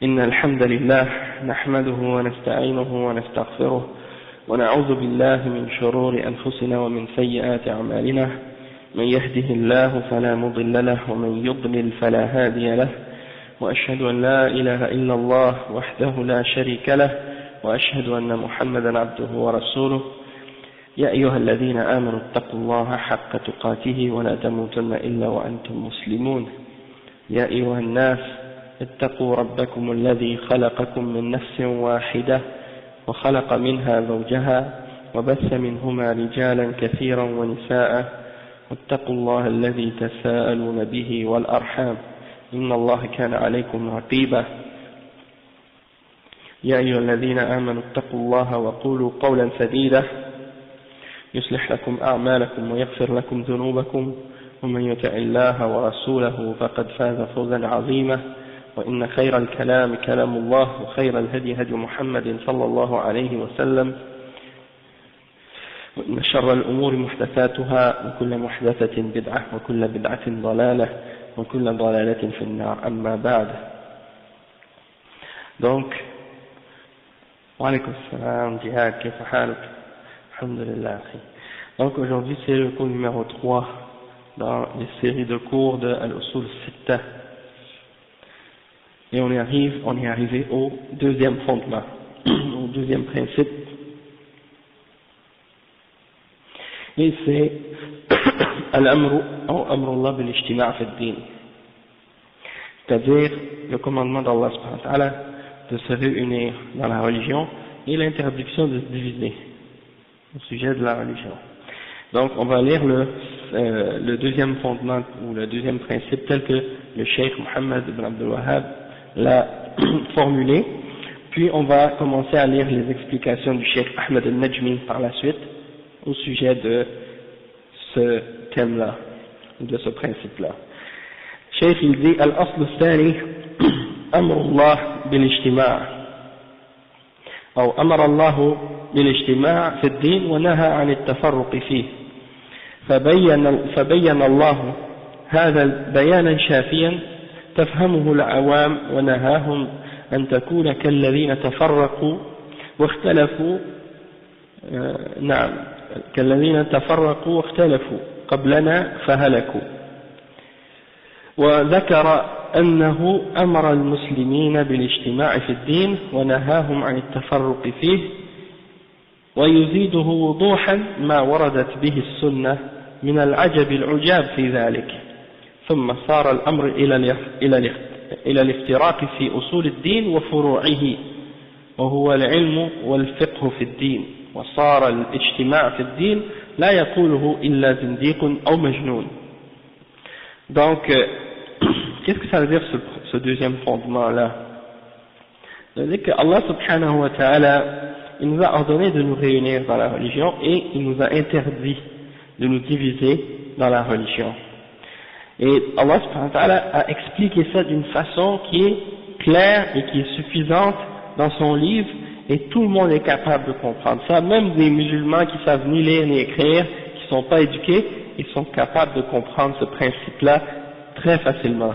إن الحمد لله نحمده ونستعينه ونستغفره ونعوذ بالله من شرور أنفسنا ومن سيئات أعمالنا من يهده الله فلا مضل له ومن يضلل فلا هادي له وأشهد أن لا إله إلا الله وحده لا شريك له وأشهد أن محمدا عبده ورسوله يا أيها الذين آمنوا اتقوا الله حق تقاته ولا تموتن إلا وأنتم مسلمون يا أيها الناس اتقوا ربكم الذي خلقكم من نفس واحدة وخلق منها زوجها وبث منهما رجالا كثيرا ونساء واتقوا الله الذي تساءلون به والأرحام إن الله كان عليكم رقيبا يا أيها الذين آمنوا اتقوا الله وقولوا قولا سديدا يصلح لكم أعمالكم ويغفر لكم ذنوبكم ومن يطع الله ورسوله فقد فاز فوزا عظيما وإن خير الكلام كلام الله وخير الهدي هدي محمد صلى الله عليه وسلم وإن شر الأمور محدثاتها وكل محدثة بدعة وكل بدعة ضلالة وكل ضلالة في النار أما بعد. Donc, wa alaykum salam, Jihad, kayfa halak? Alhamdulillah. Donc aujourd'hui c'est le cours numéro 3 dans les séries de cours de Al-Usul Sitta. Et on est arrivé au deuxième fondement, au deuxième principe. Et c'est Al-Amru ou Amrullah bil-Ijtima' fi ad-Din. C'est-à-dire le commandement d'Allah subhanahu wa ta'ala de se réunir dans la religion et l'interdiction de se diviser au sujet de la religion. Donc on va lire le deuxième fondement ou le deuxième principe tel que le Cheikh Mohammed ibn Abdul Wahhab l'a formulé, puis on va commencer à lire les explications du Cheikh Ahmed al-Najmi par la suite au sujet de ce thème-là, de ce principe-là. Cheikh il dit al-asl al-thani amrullah bil-ijtima' أو أمر الله بالاجتماع في الدين ونهى عن التفرق فيه فبين الله هذا بيانا شافيا تفهمه العوام ونهاهم أن تكون كالذين تفرقوا واختلفوا كالذين تفرقوا واختلفوا قبلنا فهلكوا وذكر أنه أمر المسلمين بالاجتماع في الدين ونهاهم عن التفرق فيه ويزيده وضوحا ما وردت به السنة من العجب العجاب في ذلك ثم صار الأمر إلى الافتراق في أصول الدين وفروعه وهو العلم والفقه في الدين وصار الاجتماع في الدين لا يقوله إلا زنديق أو مجنون. Donc, qu'est-ce que ça veut dire ce deuxième fondement-là? Ça veut dire que Allah subhanahu wa ta'ala, il nous a ordonné de nous réunir dans la religion et il nous a interdit de nous diviser dans la religion. Et Allah subhanahu wa ta'ala a expliqué ça d'une façon qui est claire et qui est suffisante dans son livre et tout le monde est capable de comprendre ça, même des musulmans qui savent ni lire ni écrire, qui sont pas éduqués, ils sont capables de comprendre ce principe-là très facilement.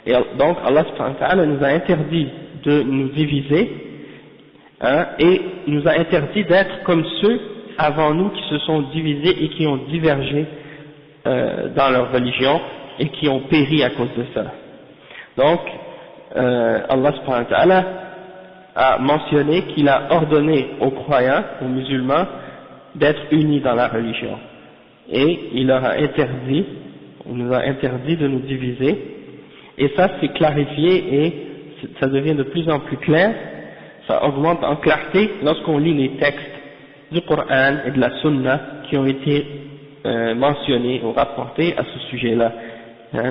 Et donc Allah subhanahu wa ta'ala nous a interdit de nous diviser et nous a interdit d'être comme ceux avant nous qui se sont divisés et qui ont divergé dans leur religion et qui ont péri à cause de ça. Donc Allah subhanahu wa ta'ala a mentionné qu'il a ordonné aux croyants, aux musulmans, d'être unis dans la religion. Et il leur a interdit, on nous a interdit de nous diviser, et ça c'est clarifié et ça devient de plus en plus clair, ça augmente en clarté lorsqu'on lit les textes du Coran et de la Sunna qui ont été mentionnés ou rapportés à ce sujet-là,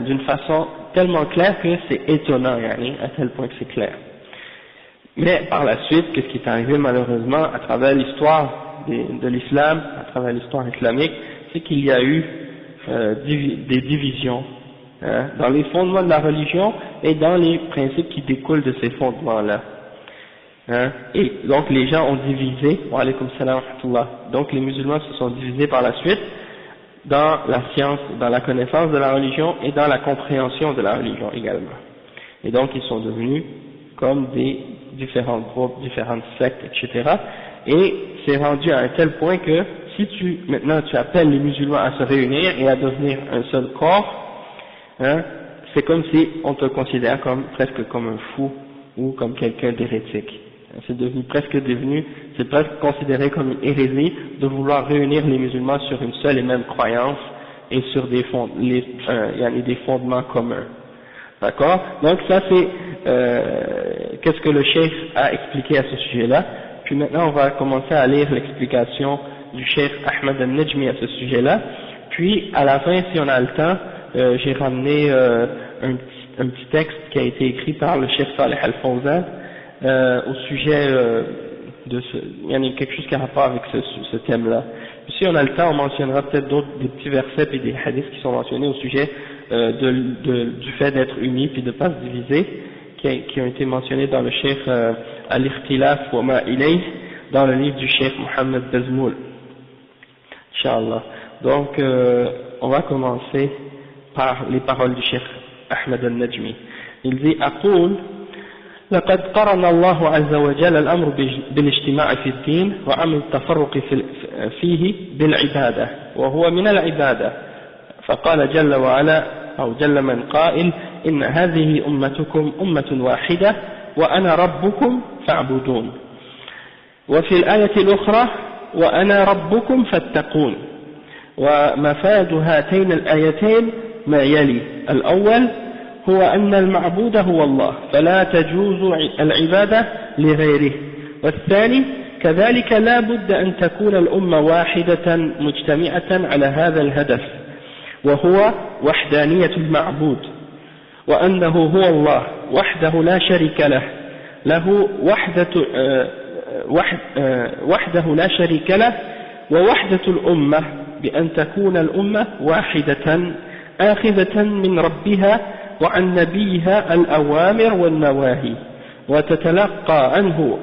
d'une façon tellement claire que c'est étonnant, à tel point que c'est clair. Mais par la suite, qu'est-ce qui est arrivé malheureusement à travers l'histoire de l'islam, à travers l'histoire islamique, c'est qu'il y a eu des divisions dans les fondements de la religion et dans les principes qui découlent de ces fondements-là. Et donc les gens ont divisé, wa alaykum salam wa rahmatullah, donc les musulmans se sont divisés par la suite dans la science, dans la connaissance de la religion et dans la compréhension de la religion également. Et donc ils sont devenus comme des différents groupes, différentes sectes, etc. Et c'est rendu à un tel point que si maintenant tu appelles les musulmans à se réunir et à devenir un seul corps, hein, c'est comme si on te considère presque comme un fou ou comme quelqu'un d'hérétique. C'est presque considéré comme une hérésie de vouloir réunir les musulmans sur une seule et même croyance et sur des fondements communs. D'accord? Donc ça c'est qu'est-ce que le cheikh a expliqué à ce sujet-là. Puis maintenant on va commencer à lire l'explication du cheikh Ahmed al-Najmi à ce sujet-là. Puis à la fin, si on a le temps, j'ai ramené un petit texte qui a été écrit par le cheikh Saleh Al-Fawzan au sujet il y en a quelque chose qui a rapport avec ce thème-là. Puis si on a le temps, on mentionnera peut-être des petits versets et des hadiths qui sont mentionnés au sujet du fait d'être unis puis de ne pas se diviser, qui ont été mentionnés dans le cheikh Al-Ikhtilaf wa ma ilayh, dans le livre du cheikh Mohammed Bazmoul. Inch'Allah. Donc, on va commencer par les paroles du cheikh Ahmed al-Najmi. Il dit: أقول لقد قرن الله عز وجل الأمر بالاجتماع في الدين وعمل التفرق فيه بالعبادة وهو من العبادة، فقال جل وعلا أو جل من قائل: إن هذه أمتكم أمة واحدة وأنا ربكم فاعبدون. وفي الآية الأخرى: وأنا ربكم فاتقون. ومفاد هاتين الآيتين ما يلي: الأول هو أن المعبود هو الله فلا تجوز العبادة لغيره، والثاني كذلك لا بد أن تكون الأمة واحدة مجتمعة على هذا الهدف وهو وحدانية المعبود، وأنه هو الله وحده لا شريك له وحده لا شريك له، ووحدة الأمة بأن تكون الأمة واحدة آخذة من ربها وعن نبيها الأوامر والنواهي، وتتلقى عنه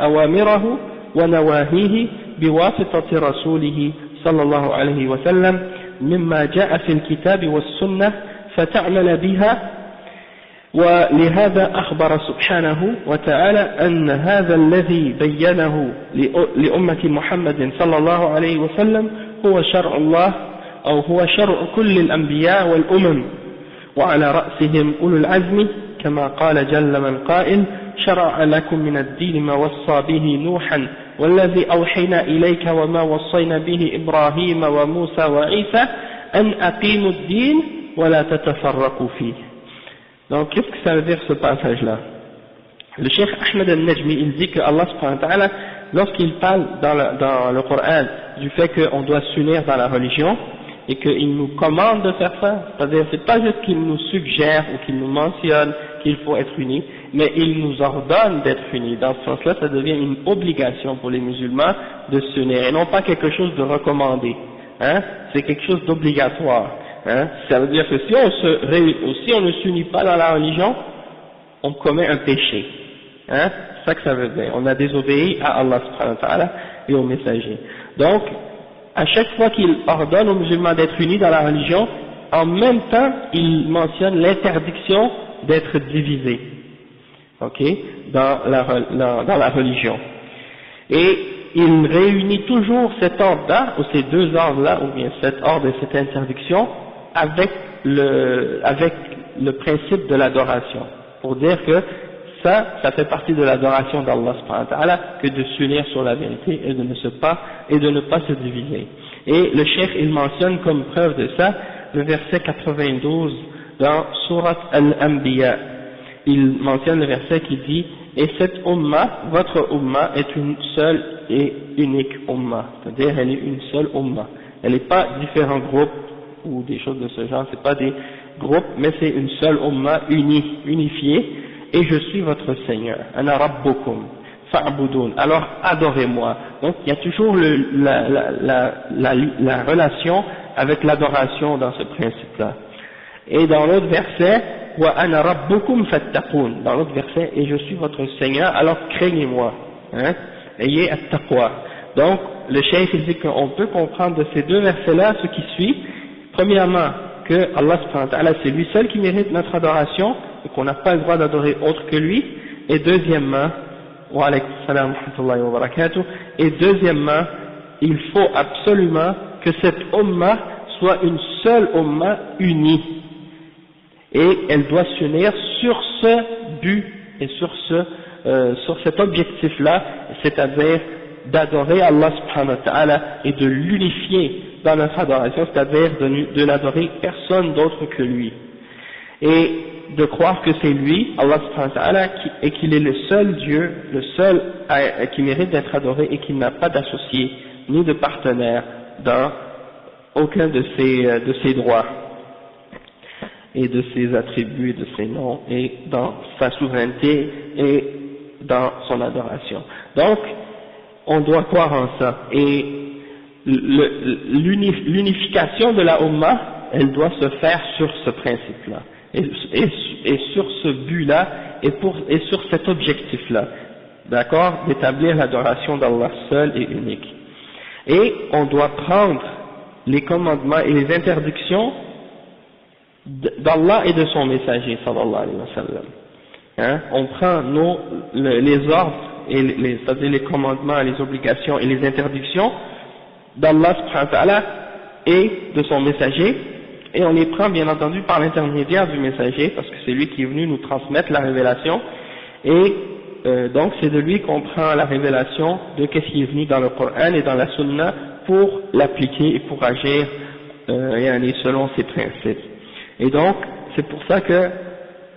أوامره ونواهيه بواسطة رسوله صلى الله عليه وسلم مما جاء في الكتاب والسنة فتعمل بها. ولهذا أخبر سبحانه وتعالى أن هذا الذي بينه لأمة محمد صلى الله عليه وسلم هو شرع الله أو هو شرع كل الأنبياء والأمم، وعلى رأسهم أولو العزم، كما قال جل من قائل: شرع لكم من الدين ما وصى به نوحا والذي أوحينا إليك وما وصينا به إبراهيم وموسى وعيسى أن أقيموا الدين ولا تتفرقوا فيه. Donc, qu'est-ce que ça veut dire ce passage-là? Le cheikh Ahmed al-Najmi, il dit que Allah subhanahu wa ta'ala, lorsqu'il parle dans le Coran du fait qu'on doit s'unir dans la religion, et qu'il nous commande de faire ça, c'est-à-dire c'est pas juste qu'il nous suggère ou qu'il nous mentionne qu'il faut être unis, mais il nous ordonne d'être unis. Dans ce sens-là, ça devient une obligation pour les musulmans de s'unir, et non pas quelque chose de recommandé. Hein? C'est quelque chose d'obligatoire. Hein? Ça veut dire que si on ne s'unit pas dans la religion, on commet un péché. Hein? C'est ça que ça veut dire. On a désobéi à Allah subhanahu wa ta'ala et aux messagers. Donc, à chaque fois qu'il ordonne aux musulmans d'être unis dans la religion, en même temps, il mentionne l'interdiction d'être divisés, ok, dans la religion. Et il réunit toujours cet ordre-là, ou ces deux ordres-là, ou bien cet ordre et cette interdiction, avec le principe de l'adoration, pour dire que ça fait partie de l'adoration d'Allah subhanahu wa ta'ala, que de s'unir sur la vérité et de ne pas se diviser. Et le cheikh, il mentionne comme preuve de ça le verset 92 dans Surat Al-Anbiya. Il mentionne le verset qui dit: et cette umma, votre umma, est une seule et unique umma, c'est-à-dire elle est une seule umma. Elle n'est pas différents groupes ou des choses de ce genre, c'est pas des groupes, mais c'est une seule umma unifiée, et je suis votre Seigneur. Ana rabbukum fa'budun. Alors adorez-moi. Donc il y a toujours la relation avec l'adoration dans ce principe-là. Et dans l'autre verset, wa ana rabbukum fattaqun. Dans l'autre verset, et je suis votre Seigneur, alors craignez-moi. Hein? Ayez at-taqwa. Donc le cheikh dit qu'on peut comprendre de ces deux versets-là ce qui suit. Premièrement, que Allah subhanahu wa ta'ala, c'est lui seul qui mérite notre adoration, et qu'on n'a pas le droit d'adorer autre que lui, et deuxièmement, wa alaykum salam wa rahmatullahi wa barakatuh, et deuxièmement, il faut absolument que cette umma soit une seule umma unie, et elle doit s'unir sur ce but et sur cet objectif-là, c'est-à-dire d'adorer Allah subhanahu wa ta'ala et de l'unifier dans notre adoration, c'est-à-dire de n'adorer personne d'autre que lui. Et de croire que c'est lui, Allah subhanahu wa ta'ala, et qu'il est le seul Dieu, le seul qui mérite d'être adoré et qui n'a pas d'associé, ni de partenaire dans aucun de ses droits, et de ses attributs, et de ses noms, et dans sa souveraineté, et dans son adoration. Donc, on doit croire en ça. Et l'unification de la Ummah, elle doit se faire sur ce principe-là, et sur ce but-là, et sur cet objectif-là, d'accord, d'établir l'adoration d'Allah seul et unique. Et on doit prendre les commandements et les interdictions d'Allah et de son messager, sallallahu alayhi wa sallam. Hein? On prend les ordres, c'est-à-dire les commandements, les obligations et les interdictions d'Allah subhanahu wa ta'ala et de son messager, et on les prend bien entendu par l'intermédiaire du messager, parce que c'est lui qui est venu nous transmettre la révélation, et donc c'est de lui qu'on prend la révélation de qu'est-ce qui est venu dans le Coran et dans la Sunna pour l'appliquer et pour agir selon ses principes. Et donc c'est pour ça que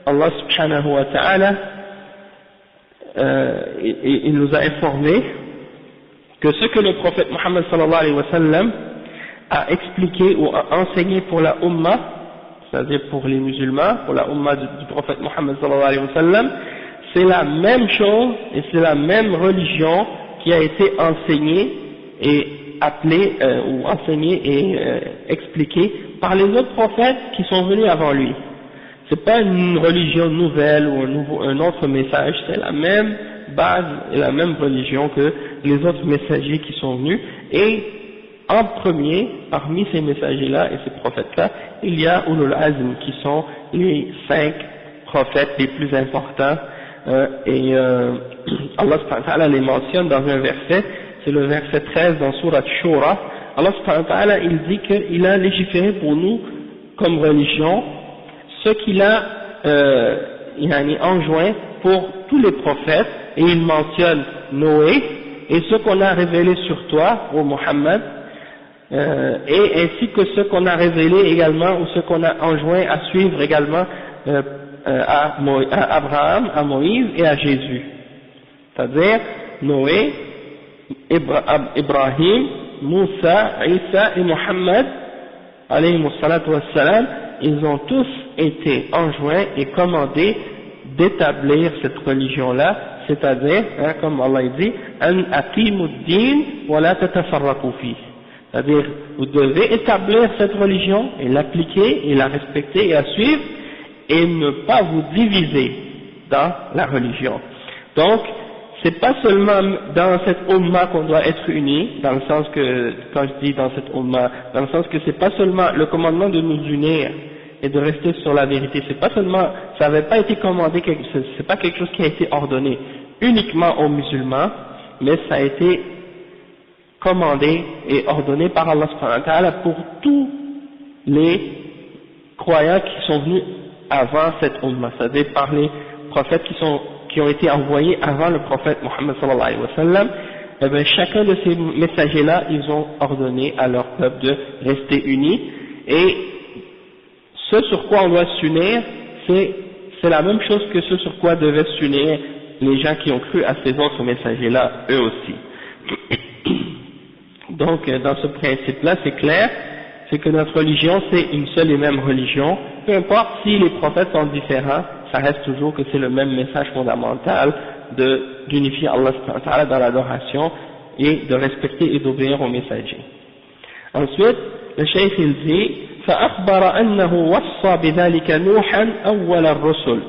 Allah subhanahu wa ta'ala il nous a informé que ce que le prophète Muhammad sallallahu alayhi wa sallam a expliqué ou a enseigné pour la Ummah, c'est-à-dire pour les musulmans, pour la Ummah du prophète Muhammad sallallahu alayhi wa sallam, c'est la même chose et c'est la même religion qui a été enseignée et appelée ou enseignée et expliquée par les autres prophètes qui sont venus avant lui. C'est pas une religion nouvelle ou un autre message, c'est la même base et la même religion que les autres messagers qui sont venus. Et en premier, parmi ces messagers-là et ces prophètes-là, il y a Ulul Azm, qui sont les 5 prophètes les plus importants, et Allah subhanahu wa ta'ala les mentionne dans un verset, c'est le verset 13 dans Surat Shura. Allah subhanahu wa ta'ala, il dit qu'il a légiféré pour nous comme religion ce qu'il a enjoint pour tous les prophètes, et il mentionne Noé et ce qu'on a révélé sur toi, ô Muhammad, et ainsi que ce qu'on a révélé également, ou ce qu'on a enjoint à suivre également à Abraham, à Moïse et à Jésus, c'est-à-dire Noé, Ibrahim, Moussa, Isa et Muhammad alayhi salatu wassalam, ils ont tous été enjoints et commandés d'établir cette religion-là, c'est-à-dire, comme Allah dit, an aqimuddin wa la tatafarraqu fi, c'est-à-dire, vous devez établir cette religion et l'appliquer et la respecter et la suivre et ne pas vous diviser dans la religion. Donc, c'est pas seulement dans cette umma qu'on doit être unis, dans le sens que, quand je dis dans cette umma, dans le sens que c'est pas seulement le commandement de nous unir et de rester sur la vérité, c'est pas seulement, ça n'avait pas été commandé, c'est pas quelque chose qui a été ordonné uniquement aux musulmans, mais ça a été commandé et ordonné par Allah subhanahu wa ta'ala pour tous les croyants qui sont venus avant cette umma, c'est-à-dire par les prophètes qui ont été envoyés avant le prophète Muhammad sallallahu alayhi wa sallam. Eh bien, chacun de ces messagers-là, ils ont ordonné à leur peuple de rester unis, et ce sur quoi on doit s'unir, c'est la même chose que ce sur quoi devaient s'unir les gens qui ont cru à ces autres messagers-là, eux aussi. Donc, dans ce principe-là, c'est clair, c'est que notre religion, c'est une seule et même religion, peu importe si les prophètes sont différents, ça reste toujours que c'est le même message fondamental d'unifier Allah subhanahu wa ta'ala dans l'adoration et de respecter et d'obéir aux messagers. Ensuite, le cheikh il dit فأخبر أنه وصى بذلك نوحا أول الرسل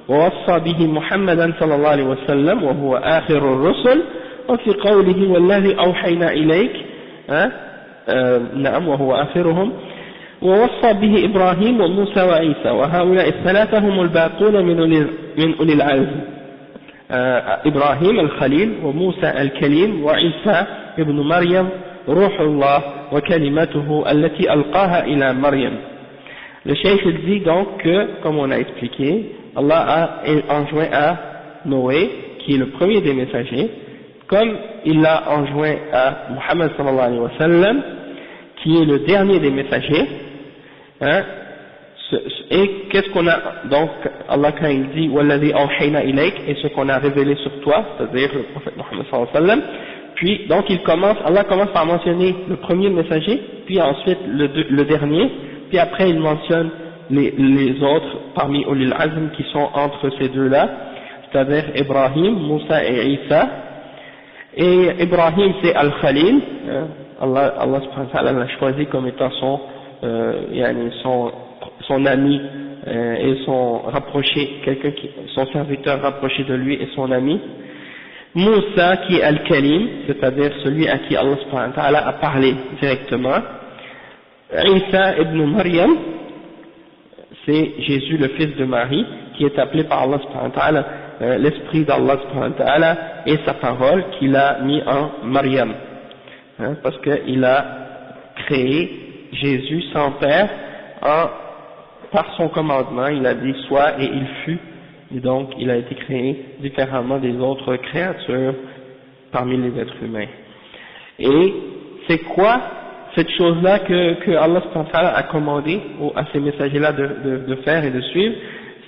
ووصى به محمدا صلى الله عليه وسلم وهو آخر الرسل وفي قوله والذي أوحينا إليك نعم وهو آخرهم ووصى به إبراهيم وموسى وعيسى وهؤلاء الثلاثة هم الباقون من أولي العزم إبراهيم الخليل وموسى الكليم وعيسى ابن مريم روح الله وكلمته التي ألقاها إلى مريم. Le cheikh dit donc que, comme on a expliqué, Allah a enjoint à Noé, qui est le premier des messagers, comme il l'a enjoint à Muhammad sallallahu alayhi wa sallam, qui est le dernier des messagers, hein, et qu'est-ce qu'on a, donc Allah quand il dit Walladhi awhayna ilayk, et ce qu'on a révélé sur toi, c'est-à-dire le prophète Muhammad sallallahu alayhi wa sallam, puis donc Allah commence par mentionner le premier messager, puis ensuite le dernier, puis après il mentionne les autres parmi Ulil Azm qui sont entre ces deux-là, c'est-à-dire Ibrahim, Moussa et Isa. Et Ibrahim c'est Al-Khalil, Allah subhanahu wa ta'ala l'a choisi comme étant son ami et son rapproché, son serviteur rapproché de lui et son ami. Moussa qui est Al-Kalim, c'est-à-dire celui à qui Allah subhanahu wa ta'ala a parlé directement. Isa ibn Maryam, c'est Jésus le fils de Marie, qui est appelé par Allah subhanahu wa ta'ala l'esprit d'Allah subhanahu wa ta'ala et sa parole qu'il a mis en Maryam, hein, parce qu'il a créé Jésus sans père par son commandement, il a dit soit et il fut, et donc il a été créé différemment des autres créatures parmi les êtres humains. Et c'est quoi cette chose-là que Allah subhanahu wa ta'ala a commandé à ces messagers-là de faire et de suivre?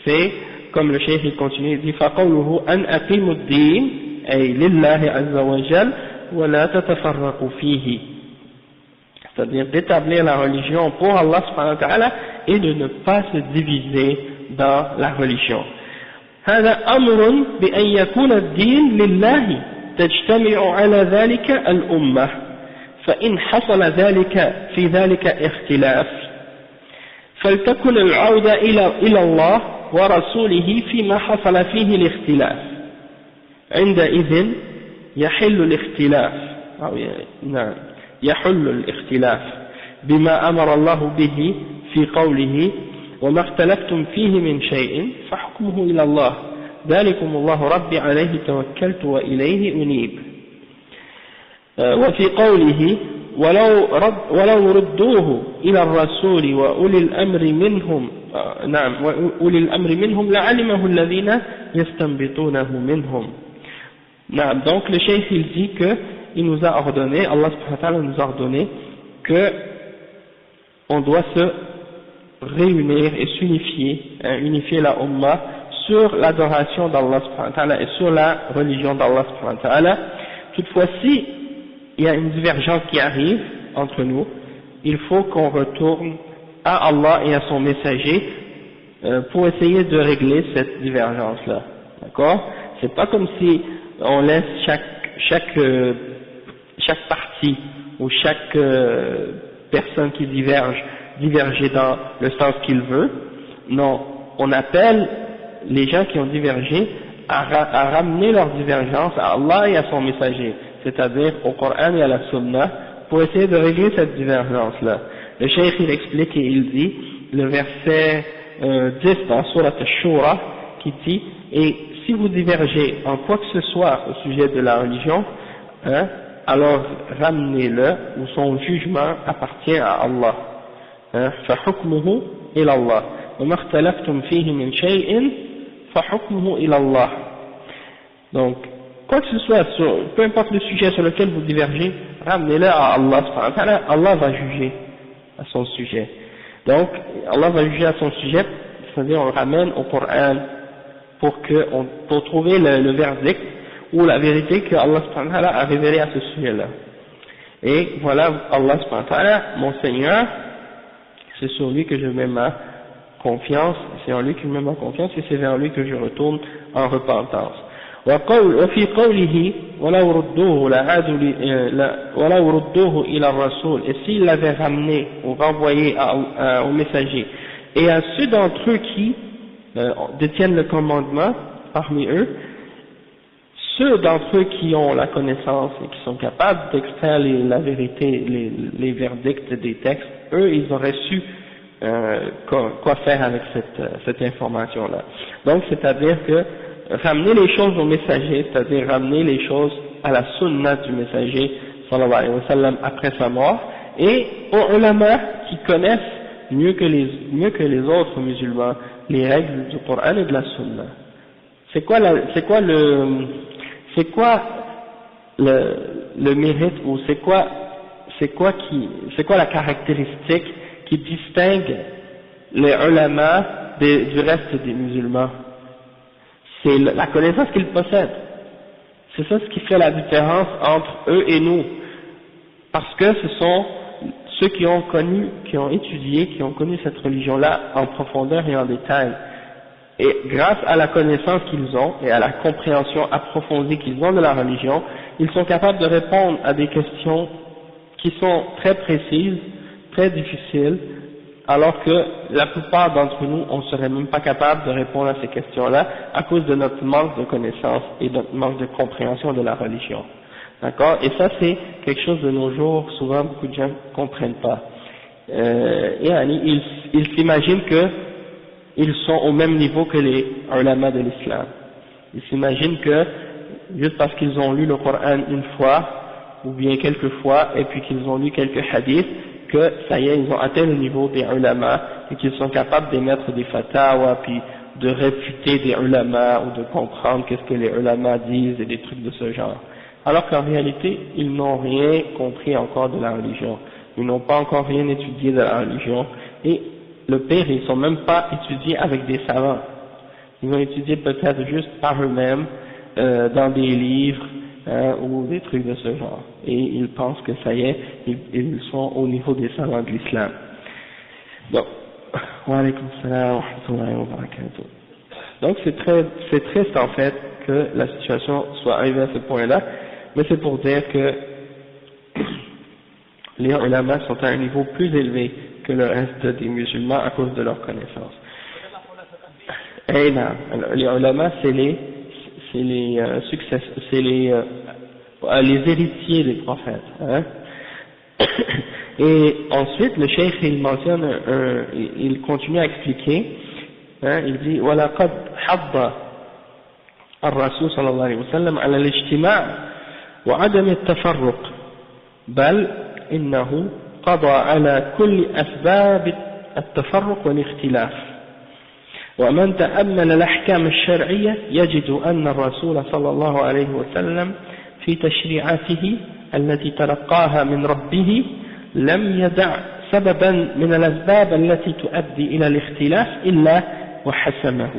C'est, comme le cheikh il continue, il dit فَقَوْلُهُ أَنْ أَقِيمُوا الدِّينَ أي لله عز وجل ولا تتفرقوا فيه, c'est-à-dire d'établir la religion pour Allah subhanahu wa ta'ala et de ne pas se diviser dans la religion. هذا أمر بأن يكون الدين لله تجتمع على ذلك الأمة, فإن حصل ذلك في ذلك اختلاف فلتكن العودة إلى الله ورسوله فيما حصل فيه الاختلاف, عندئذ يحل الاختلاف يحل الاختلاف بما أمر الله به في قوله وما اختلفتم فيه من شيء فحكمه إلى الله ذلكم الله ربي عليه توكلت وإليه أنيب. وفي قوله ولو ردوه إلى الرسول وأولي الأمر منهم وأولي الأمر منهم لعلمه الذين يستنبطونه منهم. Donc le cheikh il dit que il nous a ordonné, Allah subhanahu wa ta'ala nous a ordonné que on doit se réunir et s'unifier, unifier la Ummah sur l'adoration d'Allah subhanahu wa ta'ala et sur la religion d'Allah subhanahu wa ta'ala. Toutefois, si il y a une divergence qui arrive entre nous, il faut qu'on retourne à Allah et à son messager pour essayer de régler cette divergence-là. D'accord? C'est pas comme si on laisse chaque partie ou chaque personne qui diverger dans le sens qu'il veut. Non, on appelle les gens qui ont divergé à ramener leur divergence à Allah et à son messager, c'est-à-dire au Coran et à la Sunna, pour essayer de régler cette divergence-là. Le cheikh il explique et il dit, le verset 10 dans Surat Ash-Shura, qui dit, et si vous divergez en quoi que ce soit au sujet de la religion, alors ramenez-le, ou son jugement appartient à Allah. فحكمه إلى الله وما اختلفتم فيه من شيء فحكمه إلى الله. Donc, quoi que ce soit, peu importe le sujet sur lequel vous divergez, ramenez-le à Allah. Allah va juger à son sujet. Donc, Allah va juger à son sujet, c'est-à-dire on le ramène au Coran pour trouver le verdict ou la vérité que Allah a révélé à ce sujet-là. Et voilà, Allah subhanahu wa ta'ala, mon Seigneur, c'est sur lui que je mets ma confiance, c'est en lui que je mets ma confiance et c'est vers lui que je retourne en repentance. وفي قوله ولو ردوه إلى الرسول, et s'il l'avait ramené ou renvoyé au messager, et à ceux d'entre eux qui détiennent le commandement parmi eux, ceux d'entre eux qui ont la connaissance et qui sont capables d'extraire la vérité, les verdicts des textes, eux ils auraient su quoi faire avec cette information-là. Donc, c'est-à-dire que ramener les choses au messager, c'est-à-dire ramener les choses à la sunna du messager, sallallahu alayhi wa sallam, après sa mort, et aux ulama qui connaissent mieux que les autres musulmans les règles du Coran et de la sunna. C'est quoi le mérite, ou c'est quoi la caractéristique qui distingue les ulama du reste des musulmans? C'est la connaissance qu'ils possèdent. C'est ça ce qui fait la différence entre eux et nous. Parce que ce sont ceux qui ont étudié, qui ont connu cette religion-là en profondeur et en détail. Et grâce à la connaissance qu'ils ont et à la compréhension approfondie qu'ils ont de la religion, ils sont capables de répondre à des questions qui sont très précises, très difficiles, alors que la plupart d'entre nous, on ne serait même pas capable de répondre à ces questions-là à cause de notre manque de connaissance et de notre manque de compréhension de la religion. D'accord? Et ça, c'est quelque chose de nos jours, souvent beaucoup de gens ne comprennent pas. Ils s'imaginent qu'ils sont au même niveau que les ulama de l'islam. Ils s'imaginent que, juste parce qu'ils ont lu le Coran une fois, ou bien quelques fois, et puis qu'ils ont lu quelques hadiths, que ça y est, ils ont atteint le niveau des ulama, et qu'ils sont capables d'émettre des fatawas, puis de réfuter des ulama, ou de comprendre qu'est-ce que les ulama disent, et des trucs de ce genre. Alors qu'en réalité, ils n'ont rien compris encore de la religion. Ils n'ont pas encore rien étudié de la religion. Et le pire, ils ne sont même pas étudiés avec des savants. Ils ont étudié peut-être juste par eux-mêmes, dans des livres, ou des trucs de ce genre. Et ils pensent que ça y est, ils sont au niveau des savants de l'islam. Donc, wa alaykum salam wa rahmatullahi wa barakatuh. Donc c'est triste en fait que la situation soit arrivée à ce point-là, mais c'est pour dire que les ulama sont à un niveau plus élevé que le reste des musulmans à cause de leur connaissance. Et là, les ulama, c'est les héritiers des prophètes. Hein. Et ensuite, le cheikh il mentionne, il continue à expliquer. Hein, il dit وَلَقَدْ حَضَّ الرسول صلى الله عليه وسلم على الاجتماع وعدم التفرق بل إنه قضى على كل أسباب التفرق والاختلاف ومن تأمل الأحكام الشرعية يجد أن الرسول صلى الله عليه وسلم في تشريعاته التي تلقاها من ربه لم يدع سببا من الأسباب التي تؤدي إلى الاختلاف إلا وحسمه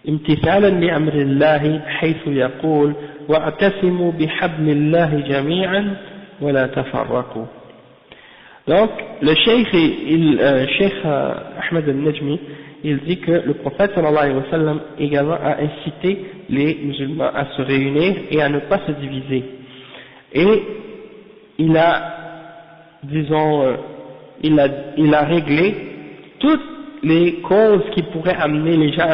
امتثالا لأمر الله حيث يقول واعتصموا بحبل الله جميعا ولا تفرقوا. Donc le cheikh Ahmed al-Najmi, il dit que le prophète sallallahu alayhi wa sallam également a incité les musulmans à se réunir et à ne pas se diviser. Et il a, disons, il a réglé toutes les causes qui pourraient amener les gens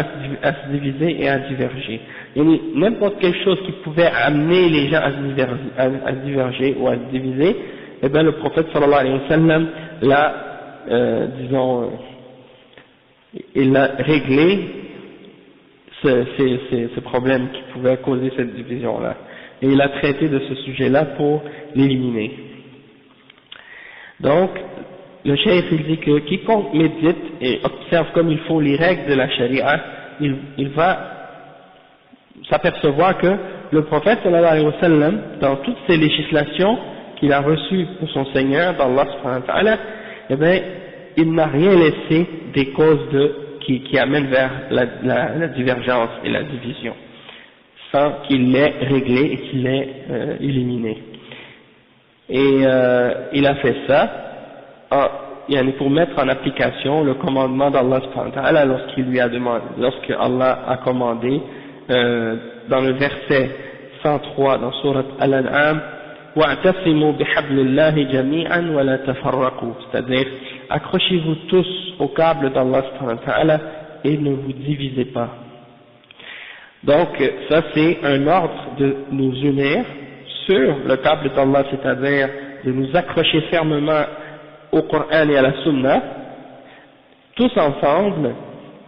à se diviser et à diverger. Et n'importe quelle chose qui pouvait amener les gens à diverger ou à se diviser, eh bien le prophète sallallahu alayhi wa sallam l'a, disons, il a réglé ce problème qui pouvait causer cette division-là. Et il a traité de ce sujet-là pour l'éliminer. Donc, le cheikh il dit que quiconque médite et observe comme il faut les règles de la charia, il va s'apercevoir que le prophète sallallahu alayhi wa sallam, dans toutes ses législations qu'il a reçues pour son Seigneur, d'Allah subhanahu wa ta'ala, eh bien, il n'a rien laissé des causes qui amènent vers la divergence et la division, sans qu'il l'ait réglé et qu'il l'ait éliminé. Et il a fait ça pour mettre en application le commandement d'Allah subhanahu wa ta'ala lorsque Allah a commandé dans le verset 103 dans sourate Al-An'am wa'tasimu bihablillahi jami'an wa la tafarraqu, c'est-à-dire accrochez-vous tous au câble d'Allah subhanahu wa ta'ala et ne vous divisez pas. Donc ça c'est un ordre de nous unir sur le câble d'Allah, c'est-à-dire de nous accrocher fermement au Coran et à la Sunna, tous ensemble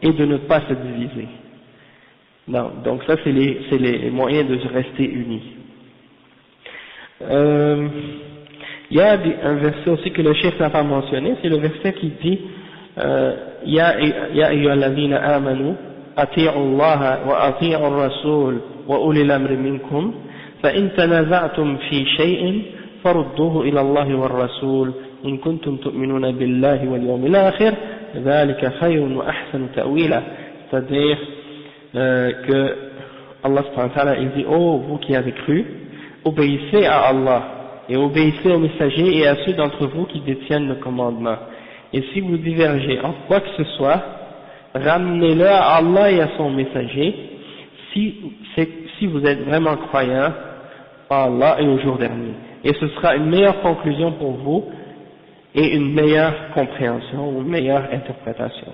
et de ne pas se diviser. Non, donc ça c'est les moyens de rester unis. Il y a un verset aussi que le cheikh n'a pas mentionné, c'est le verset qui dit Ya ayyuhalladhina amanu ati'u Allah wa ati'u ar-rasul wa ulil amri minkum fa in tanaza'tum fi shay'in farudduhu ila Allah wa ar-rasul in kuntum tu'minuna billahi wal yawmil akhir dhalika khayrun wa ahsanu ta'wila. C'est-à-dire que Allah subhanahu wa ta'ala il dit oh vous qui avez cru, obéissez à Allah et obéissez aux messagers et à ceux d'entre vous qui détiennent le commandement. Et si vous divergez en quoi que ce soit, ramenez-le à Allah et à son messager si vous êtes vraiment croyant à Allah et au jour dernier. Et ce sera une meilleure conclusion pour vous et une meilleure compréhension ou une meilleure interprétation.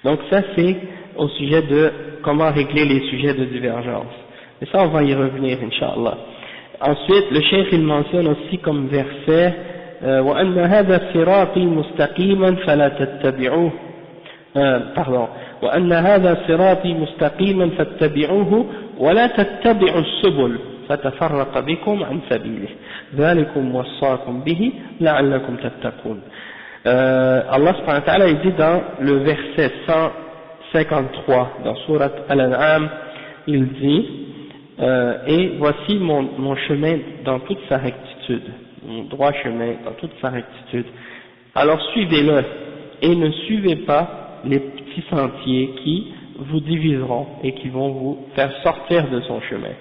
Donc ça c'est au sujet de comment régler les sujets de divergence. Et ça on va y revenir Inch'Allah. Ensuite le cheikh il mentionne aussi comme verset وأن هذا صراطي مستقيما فلا تتبعوه وأن هذا صراطي مستقيما فاتبعوه ولا تتبعوا السبل فتفرق بكم عن سبيله ذلكم وصاكم به لعلكم تتقون. Allah subhanahu wa ta'ala il dit dans le verset 153 dans Surat Al-An'am, il dit et voici mon chemin dans toute sa rectitude, mon droit chemin dans toute sa rectitude, alors suivez-le et ne suivez pas les petits sentiers qui vous diviseront et qui vont vous faire sortir de son chemin.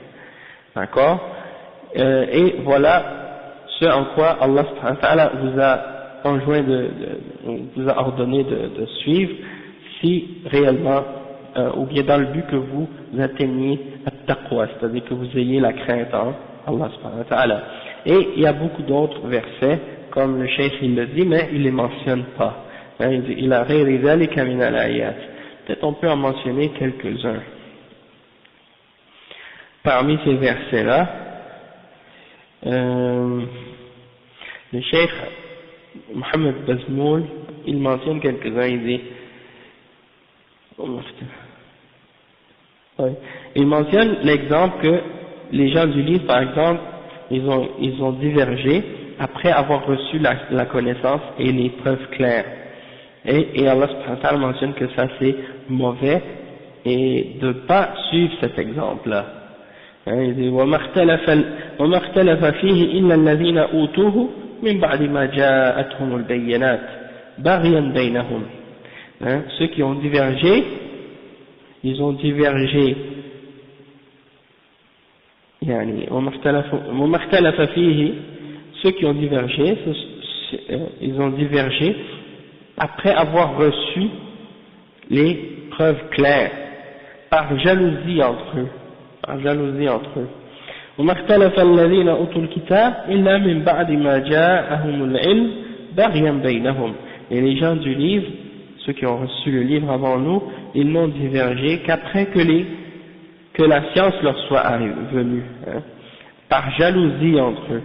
D'accord? Et voilà ce en quoi Allah subhanahu wa ta'ala vous a enjoint vous a ordonné de suivre si réellement ou bien dans le but que vous atteigniez at-taqwa, c'est-à-dire que vous ayez la crainte en Allah subhanahu wa ta'ala. Et il y a beaucoup d'autres versets comme le cheikh il le dit mais il les mentionne pas. Il dit il a ghayri dhalika min al-ayat. Peut-être on peut en mentionner quelques-uns. Parmi ces versets là le cheikh Mohamed Bazmoul il mentionne quelques-uns, il dit il mentionne l'exemple que les gens du livre par exemple ils ont divergé après avoir reçu la connaissance et les preuves claires et Allah subhanahu wa ta'ala mentionne que ça c'est mauvais et de ne pas suivre cet exemple là. Il dit وَمَا اخْتَلَفَ فِيهِ إِلَّا الَّذِينَ أُوتُوهُ مِنْ بَعْدِ مَا جَاءَتْهُمُ الْبَيِّنَاتُ بَغْيًا بَيْنَهُمْ. Ceux qui ont divergé, ils ont divergé يعني وَمَا اخْتَلَفَ فِيهِ ceux qui ont divergé, ils ont divergé après avoir reçu les preuves claires par jalousie entre eux. وما اختلف الذين أوتوا الكتاب إلا من بعد ما جاءهم العلم بغيا بينهم. Et les gens du livre, ceux qui ont reçu le livre avant nous, ils n'ont divergé qu'après que la science leur soit venue, par jalousie entre eux.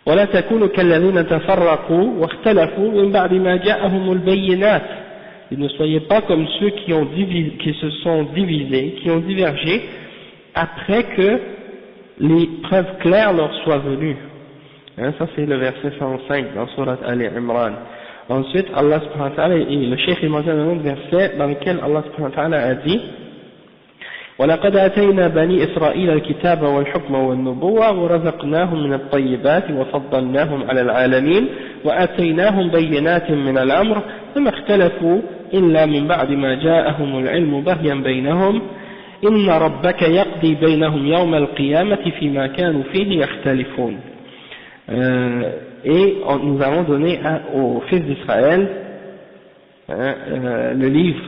ولا تكونوا كالذين تفرقوا واختلفوا من بعد ما جاءهم البينات. Et ne soyez pas comme ceux qui se sont divisés, qui ont divergé après que les preuves claires leur soient venues. Ça c'est le verset 105 dans Surat Al-Imran. Ensuite Allah subhanahu wa ta'ala, le cheikh mentionne un autre verset dans lequel Allah subhanahu wa ta'ala a dit وَلَقَدْ آتَيْنَا بَنِي إِسْرَائِيلَ الْكِتَابَ وَالْحُكْمَ وَالنُّبُوَّةَ وَرَزَقْنَاهُمْ مِنَ الطَّيِّبَاتِ وَفَضَّلْنَاهُمْ عَلَى الْعَالَمِينَ وَآتَيْنَاهُمْ بَيِّنَاتٍ مِنَ الْأَمْرِ فَمَا اخْتَلَفُوا إِلَّا مِنْ بَعْدِ مَا جَاءَهُمُ الْعِلْمُ بَغْيًا بَيْنَهُمْ إِنَّ رَبَّكَ يَقْضِي بَيْنَهُمْ يَوْمَ الْقِيَامَةِ فِيمَا كَانُوا فِيهِ يَخْتَلِفُونَ. Et nous avons donné aux fils d'Israël le livre,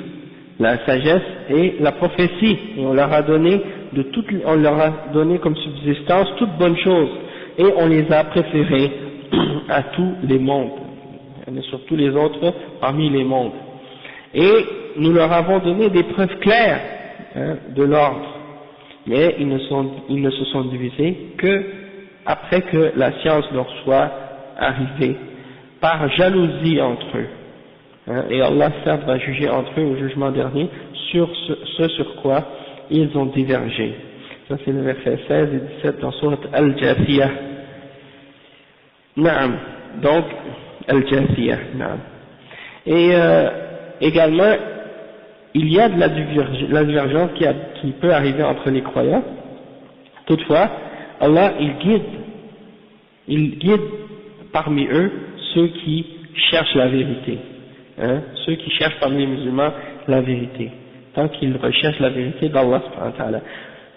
la sagesse et la prophétie, et on leur a donné comme subsistance toutes bonnes choses, et on les a préférés à tous les mondes, et sur tous les autres parmi les mondes, et nous leur avons donné des preuves claires de l'ordre, mais ils ne se sont divisés que après que la science leur soit arrivée, par jalousie entre eux. Hein, et Allah certes va juger entre eux au jugement dernier sur ce sur quoi ils ont divergé. Ça c'est le verset 16 et 17 dans Surat Al-Jathiyah. Naam, donc Al-Jathiyah, naam. Et également, il y a de la divergence qui peut arriver entre les croyants. Toutefois, Allah, il guide parmi eux ceux qui cherchent la vérité. Hein, ceux qui cherchent parmi les musulmans la vérité. Tant qu'ils recherchent la vérité d'Allah subhanahu wa ta'ala.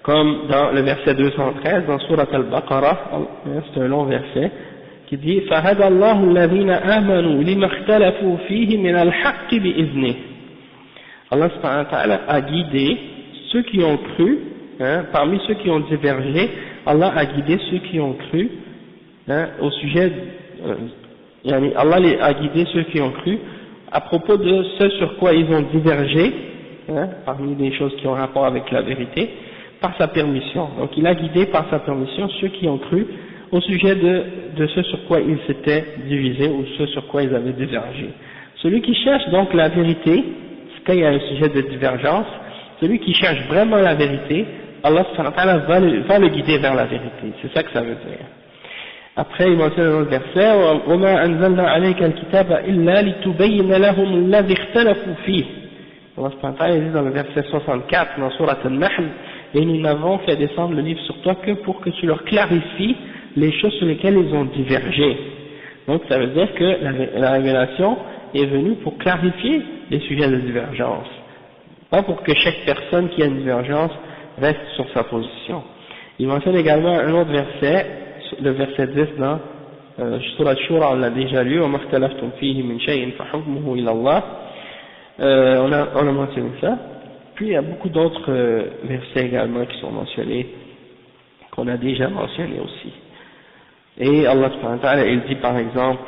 Comme dans le verset 213, dans Surat Al-Baqarah, c'est un long verset, qui dit فَهَدَى اللَّهُ الَّذِينَ آمَنُوا لِمَا اخْتَلَفُوا فِيهِ مِنَ الْحَقِّ بِإِذْنِهِ. Allah subhanahu wa ta'ala a guidé ceux qui ont cru, hein, parmi ceux qui ont divergé, Allah a guidé ceux qui ont cru, hein, au sujet, Allah a guidé ceux qui ont cru à propos de ce sur quoi ils ont divergé, hein, parmi les choses qui ont rapport avec la vérité, par sa permission. Donc il a guidé par sa permission ceux qui ont cru au sujet de ce sur quoi ils s'étaient divisés ou ce sur quoi ils avaient divergé. Celui qui cherche donc la vérité, quand il y a un sujet de divergence, celui qui cherche vraiment la vérité, Allah subhanahu wa ta'ala va le guider vers la vérité. C'est ça que ça veut dire. Après, il mentionne dans le verset وَمَا أَنزَلْنَا عَلَيْكَ الْكِتَابَ إِلَّا لِتُبَيِّنَ لَهُمُ الَّذِي اخْتَلَفُوا فِيهِ. Allah subhanahu wa ta'ala dit dans le verset 64 dans Surat Al-Nahl, et nous n'avons fait descendre le livre sur toi que pour que tu leur clarifies les choses sur lesquelles ils ont divergé. Donc ça veut dire que la révélation est venue pour clarifier les sujets de divergence, pas pour que chaque personne qui a une divergence reste sur sa position. Il mentionne également un autre verset, le verset 10 dans Surat Shura, on l'a déjà lu, وَمَا اخْتَلَفْتُمْ فِيهِ مِنْ شَيْءٍ فَحُكْمُهُ إِلَى اللَّهِ. On a mentionné ça. Puis il y a beaucoup d'autres versets également qui sont mentionnés, qu'on a déjà mentionnés aussi. Et Allah subhanahu wa ta'ala, il dit par exemple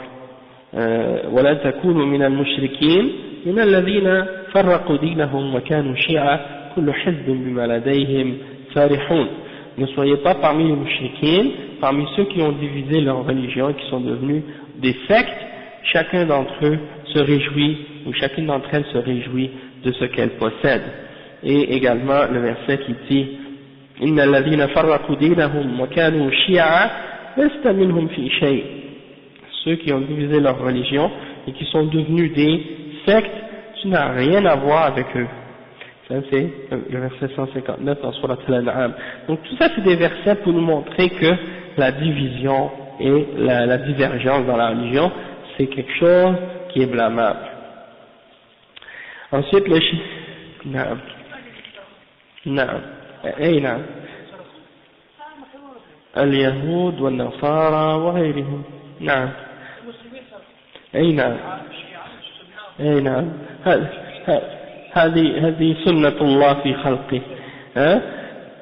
وَلَا تَكُونُوا مِنَ الْمُشْرِكِينَ مِنَ الَّذِينَ فَرَّقُوا دِينَهُمْ وَكَانُوا شِيَعًا كُلُّ حِزْبٍ بِمَا لَدَيْهِمْ فَرِحُونَ. Ne soyez pas parmi les mouchriquines, parmi ceux qui ont divisé leur religion et qui sont devenus des sectes. Chacun d'entre eux se réjouit, ou chacune d'entre elles se réjouit de ce qu'elle possède. Et également le verset qui dit إِنَّ الَّذِينَ فَرَّقُوا دِينَهُمْ وَكَانُوا شِيَعًا لَسْتَ مِنْهُمْ فِي شَيْءٍ. Ceux qui ont divisé leur religion et qui sont devenus des sectes, tu n'as rien à voir avec eux. Ça c'est le verset 159 dans Surat Al-An'am. Donc tout ça c'est des versets pour nous montrer que la division et la divergence dans la religion c'est quelque chose qui est blâmable. Ensuite le chiffre. Naam. Naam. Naam. اليهود والنصارى وغيرهم. نعم. أي نعم. أي نعم. هذه سنة الله في خلقه.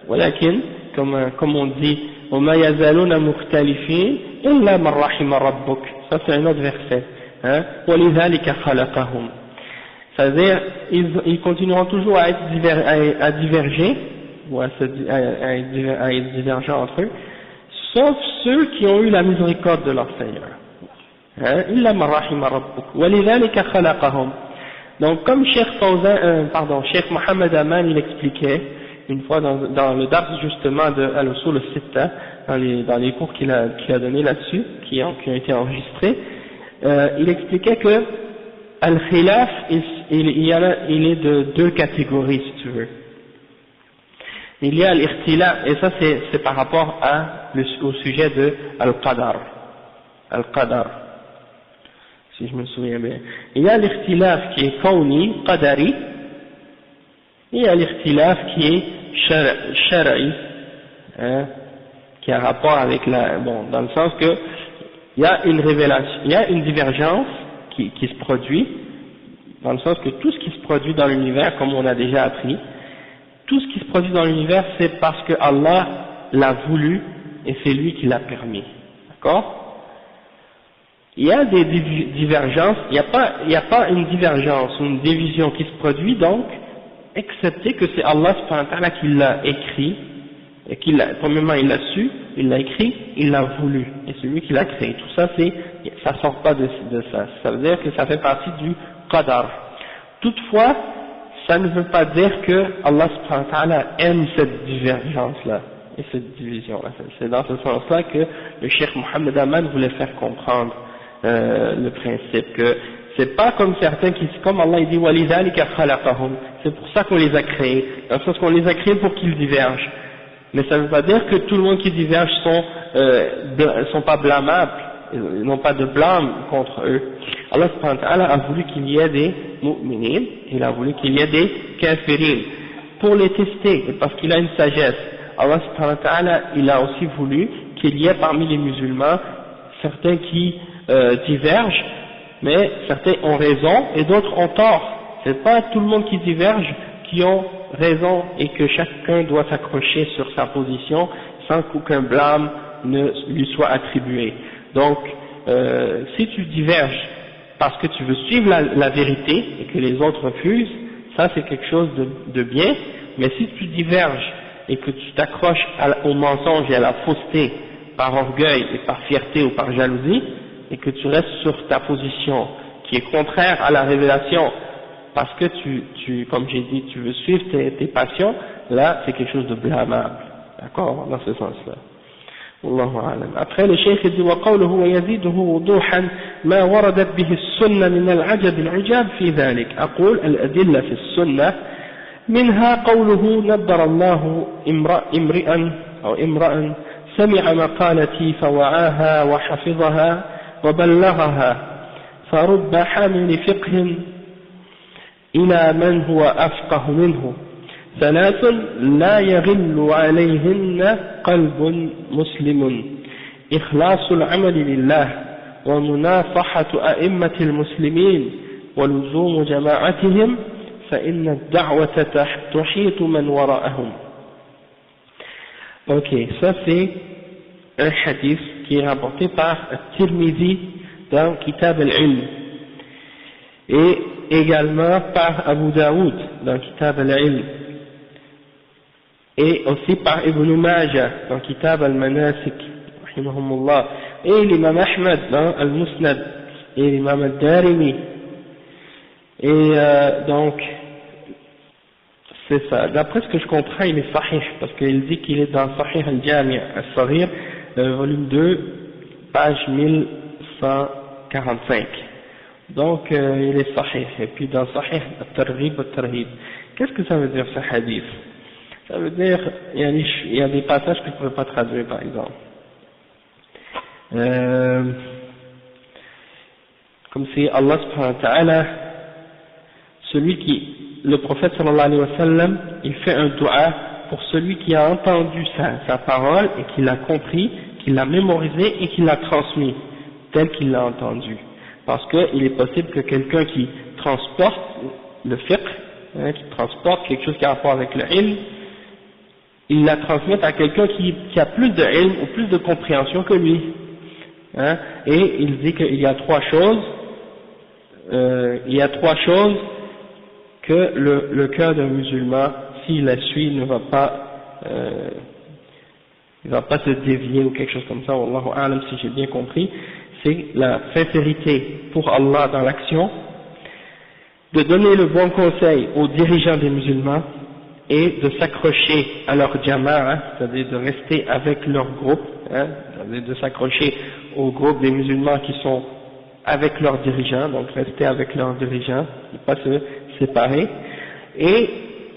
ولكن comme on dit وما يزالون مختلفين إلا من رحم ربك. Ça c'est un autre verset. ولذلك خلقهم. C'est-à-dire ils continueront toujours à diverger ou à être divergents entre eux, sauf ceux qui ont eu la miséricorde de leur Seigneur. إلا من رحم ربك ولذلك خلقهم. Donc comme Cheikh Mohamed Aman il expliquait une fois dans le dars justement de Al-Usul al-Sitta, dans les cours qu'il a donné là-dessus, qui ont été enregistrés, il expliquait que Al-Khilaf il est de deux catégories si tu veux. Il y a l'Ikhtilaf, et ça c'est par rapport au sujet de Al-Qadar, si je me souviens bien. Il y a l'Ikhtilaf qui est Kawni, Qadari, et il y a l'Ikhtilaf qui est Shara'i, qui a rapport avec dans le sens que il y a une révélation, il y a une divergence qui se produit, dans le sens que tout ce qui se produit dans l'univers, comme on a déjà appris, tout ce qui se produit dans l'univers, c'est parce que Allah l'a voulu et c'est lui qui l'a permis. D'accord? Il y a des divergences, il n'y a pas une divergence ou une division qui se produit donc, excepté que c'est Allah subhanahu wa ta'ala qui l'a écrit, et premièrement il l'a su, il l'a écrit, il l'a voulu, et c'est lui qui l'a créé. Tout ça ça sort pas de ça. Ça veut dire que ça fait partie du qadar. Toutefois, ça ne veut pas dire que Allah subhanahu wa ta'ala aime cette divergence-là et cette division-là. C'est dans ce sens-là que le Cheikh Mohammed Aman voulait faire comprendre le principe que c'est pas comme certains qui, comme Allah il dit وَلِذَلِكَ خَلَقَهُمْ, c'est pour ça qu'on les a créés, dans le sens qu'on les a créés pour qu'ils divergent. Mais ça ne veut pas dire que tout le monde qui diverge sont pas blâmables, ils n'ont pas de blâme contre eux. Allah subhanahu wa ta'ala a voulu qu'il y ait des mu'minin, il a voulu qu'il y ait des kafirin, pour les tester, et parce qu'il a une sagesse. Allah subhanahu wa ta'ala, il a aussi voulu qu'il y ait parmi les musulmans certains qui divergent, mais certains ont raison et d'autres ont tort. C'est pas tout le monde qui diverge qui ont raison et que chacun doit s'accrocher sur sa position sans qu'aucun blâme ne lui soit attribué. Donc, si tu diverges parce que tu veux suivre la vérité et que les autres refusent, ça c'est quelque chose de bien, mais si tu diverges et que tu t'accroches au mensonge et à la fausseté par orgueil et par fierté ou par jalousie, et que tu restes sur ta position qui est contraire à la révélation parce que comme j'ai dit, tu veux suivre tes passions, là c'est quelque chose de blâmable, d'accord, dans ce sens-là. Wallahu a'lam. Après le cheikh dit وقوله ويزيده وضوحا ما وردت به السنة من العجب العجاب في ذلك. أقول الأدلة في السنة منها قوله نبر الله امرأ سمع مقالتي فوعاها وحفظها وبلغها فرب حامل فقه إلى من هو أفقه منه. ثلاث لا يغل عليهن قلب مسلم إخلاص العمل لله ومناصحة أئمة المسلمين ولزوم جماعتهم فإن الدعوة تحيط من وراءهم. Ok, ça c'est un hadith qui est rapporté par Tirmidhi dans Kitab al-Ilm et également par Abu Daoud dans Kitab al-Ilm et aussi par Ibn Majah dans Kitab al-Manasik rahimahumullah et l'imam Ahmad dans al-Musnad et l'imam al-Darimi et donc c'est ça. D'après ce que je comprends, il est sahih, parce qu'il dit qu'il est dans Sahih al-Jami' al-Saghir, volume 2, page 1145. Donc, il est sahih. Et puis dans Sahih al-Targhib al-Tarhib. Qu'est-ce que ça veut dire ce hadith? Ça veut dire, il y a des passages que je ne pourrais pas traduire, par exemple. Comme si Allah subhanahu wa ta'ala, le prophète sallallahu alayhi wa sallam, il fait un dua pour celui qui a entendu sa parole et qui l'a compris, qui l'a mémorisé et qui l'a transmis, tel qu'il l'a entendu. Parce qu'il est possible que quelqu'un qui transporte le fiqh, qui transporte quelque chose qui a rapport avec le ilm, il la transmette à quelqu'un qui a plus de ilm ou plus de compréhension que lui. Et il dit qu'il y a trois choses, que le cœur d'un musulman, s'il la suit, ne va pas, il va pas se dévier ou quelque chose comme ça. Wallahu a'lam, si j'ai bien compris, c'est la sincérité pour Allah dans l'action, de donner le bon conseil aux dirigeants des musulmans et de s'accrocher à leur jama'a, c'est-à-dire de rester avec leur groupe, c'est-à-dire de s'accrocher au groupe des musulmans qui sont avec leurs dirigeants, donc rester avec leurs dirigeants, ne pas se séparer, et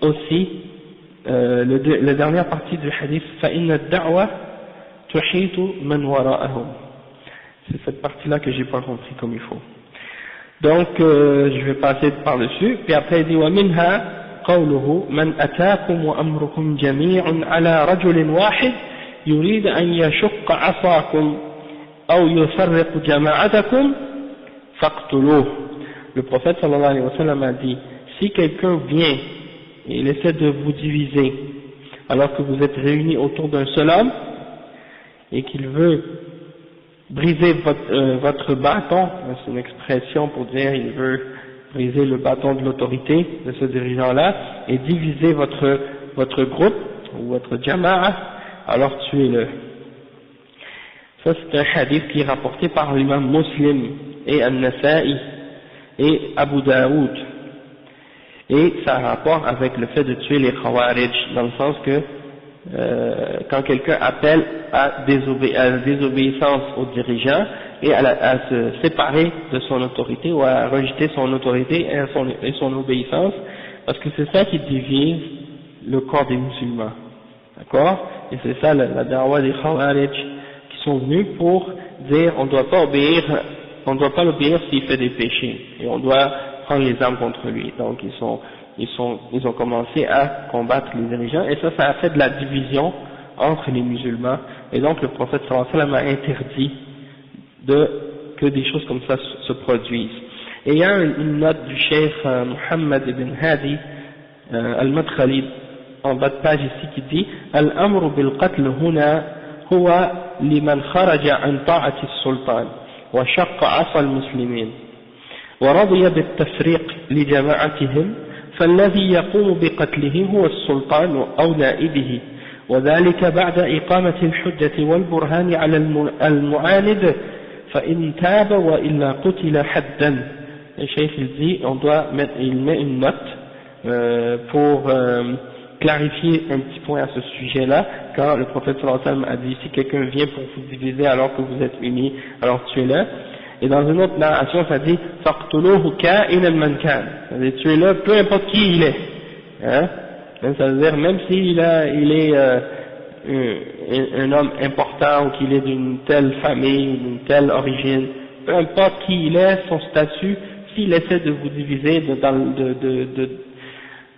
aussi la dernière partie du hadith فَإِنَّ الدَّعْوَةَ تُحِيطُ مَنْ وَرَاءَهُمْ. C'est cette partie-là que j'ai pas compris comme il faut. Donc je vais passer par-dessus, puis après il dit وَمِنْهَا قَوْلُهُ مَنْ أَتَاكُمْ وَأَمْرُكُمْ جَمِيعٌ عَلَى رَجُلٍ وَاحِدٍ يُرِيدُ أَنْ يَشُقَّ عَصَاكُمْ أَوْ يُفَرِّقُ جَمَاعَتَكُمْ فَاقْتُلُوهُ. Le prophète sallallahu alayhi wa sallam a dit, si quelqu'un vient et il essaie de vous diviser alors que vous êtes réunis autour d'un seul homme et qu'il veut briser votre bâton, c'est une expression pour dire il veut briser le bâton de l'autorité de ce dirigeant-là et diviser votre groupe ou votre jama'a, alors tuez-le. Ça c'est un hadith qui est rapporté par l'imam Muslim et An-Nasa'i et Abu Daoud. Et ça a rapport avec le fait de tuer les Khawarij, dans le sens que quand quelqu'un appelle à désobéissance aux dirigeants et à se séparer de son autorité ou à rejeter son autorité et son obéissance, parce que c'est ça qui divise le corps des musulmans, d'accord? Et c'est ça la da'wah des Khawarij qui sont venus pour dire on ne doit pas l'obéir s'il fait des péchés et on doit prendre les armes contre lui. Donc ils ont commencé à combattre les dirigeants et ça a fait de la division entre les musulmans et donc le prophète sallallahu alayhi wa sallam a interdit que des choses comme ça se produisent. Et il y a une note du cheikh Muhammad ibn Hadi al-Madkhali en bas de page ici qui dit Al-amru bil-qatl huna huwa liman kharaja an ta'ati as-sultan wa shaqqa 'asa al-muslimin wa radiya bit-tafriq li jama'atihim فالذي يقوم بقتلهم هو السلطان أو نائبه وذلك بعد إقامة الحجة والبرهان على المعاند فإن تاب وإلا قتل حدا. Le cheikh il dit il met une note pour clarifier un petit point à ce sujet-là, quand le prophète sallallahu alayhi wa sallam a dit si quelqu'un vient pour vous diviser alors que vous êtes unis, alors tuez-le. Et dans une autre narration, ça dit faqtuluhu ka'inan man kan, c'est-à-dire tuez-le peu importe qui il est, hein? Ça veut dire même s'il est un homme important ou qu'il est d'une telle famille ou d'une telle origine, peu importe qui il est, son statut, s'il essaie de vous diviser,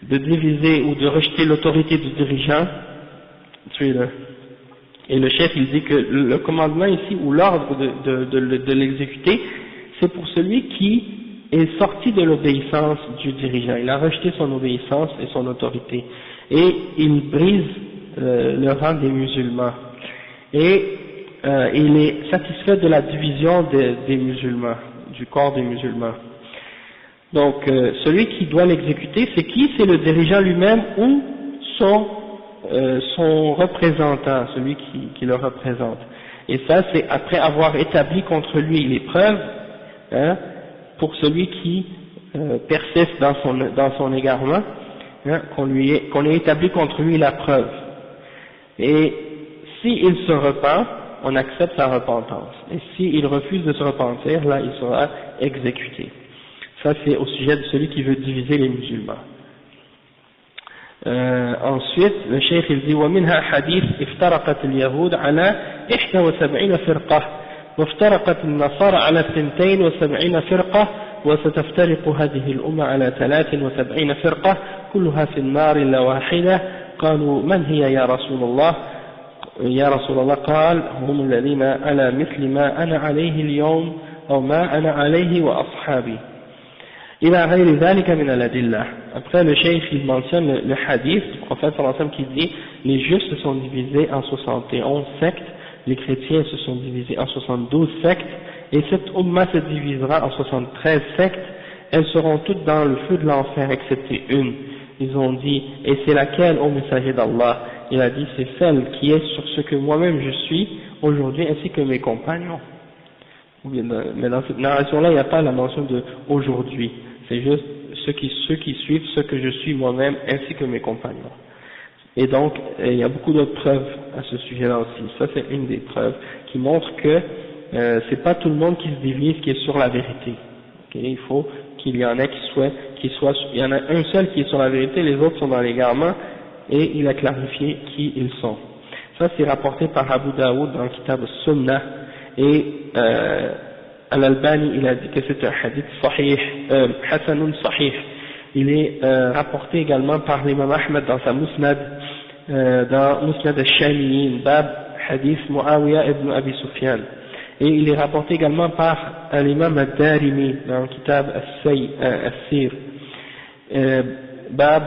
de diviser ou de rejeter l'autorité du dirigeant, tuez-le. Et le chef il dit que le commandement ici ou l'ordre de l'exécuter, c'est pour celui qui est sorti de l'obéissance du dirigeant. Il a rejeté son obéissance et son autorité et il brise le rang des musulmans et il est satisfait de la division des musulmans, du corps des musulmans. Donc celui qui doit l'exécuter, c'est qui? C'est le dirigeant lui-même ou son représentant, celui qui le représente. Et ça c'est après avoir établi contre lui les preuves, hein, pour celui qui persiste dans son égarement, hein, qu'on ait établi contre lui la preuve. Et s'il se repent, on accepte sa repentance. Et s'il refuse de se repentir, là il sera exécuté. Ça c'est au sujet de celui qui veut diviser les musulmans. Ensuite, le cheikh il dit ومنها حديث افترقت اليهود على 71 فرقة وافترقت النصارى على 72 فرقة وستفترق هذه الأمة على 73 فرقة كلها في النار إلا واحدة قالوا من هي يا رسول الله قال هم الذين على مثل ما أنا عليه اليوم أو ما أنا عليه وأصحابي. Après le cheikh il mentionne le hadith du prophète sallallahu alayhi wa sallam qui dit les juifs se sont divisés en 71 sectes, les chrétiens se sont divisés en 72 sectes et cette umma se divisera en 73 sectes, elles seront toutes dans le feu de l'enfer excepté une. Ils ont dit et c'est laquelle ô messager d'Allah? Il a dit c'est celle qui est sur ce que moi-même je suis aujourd'hui ainsi que mes compagnons. Mais dans cette narration là il n'y a pas la mention de aujourd'hui. C'est juste ceux qui suivent ce que je suis moi-même ainsi que mes compagnons. Et donc, il y a beaucoup d'autres preuves à ce sujet-là aussi. Ça, c'est une des preuves qui montre que c'est pas tout le monde qui se divise qui est sur la vérité. Okay? Il faut qu'il y en ait il y en a un seul qui est sur la vérité, les autres sont dans l'égarement, et il a clarifié qui ils sont. Ça, c'est rapporté par Abu Daoud dans le Kitab al-Sunnah, et Al-Albani il a dit que c'est un hadith sahih, hasanun sahih. Il est rapporté également par l'imam Ahmed dans sa Musnad, dans Musnad al-Shamiyin, Bab hadith Muawiyah ibn Abi Sufyan. Et il est rapporté également par l'imam al-Darimi dans le Kitab al-Sir, Bab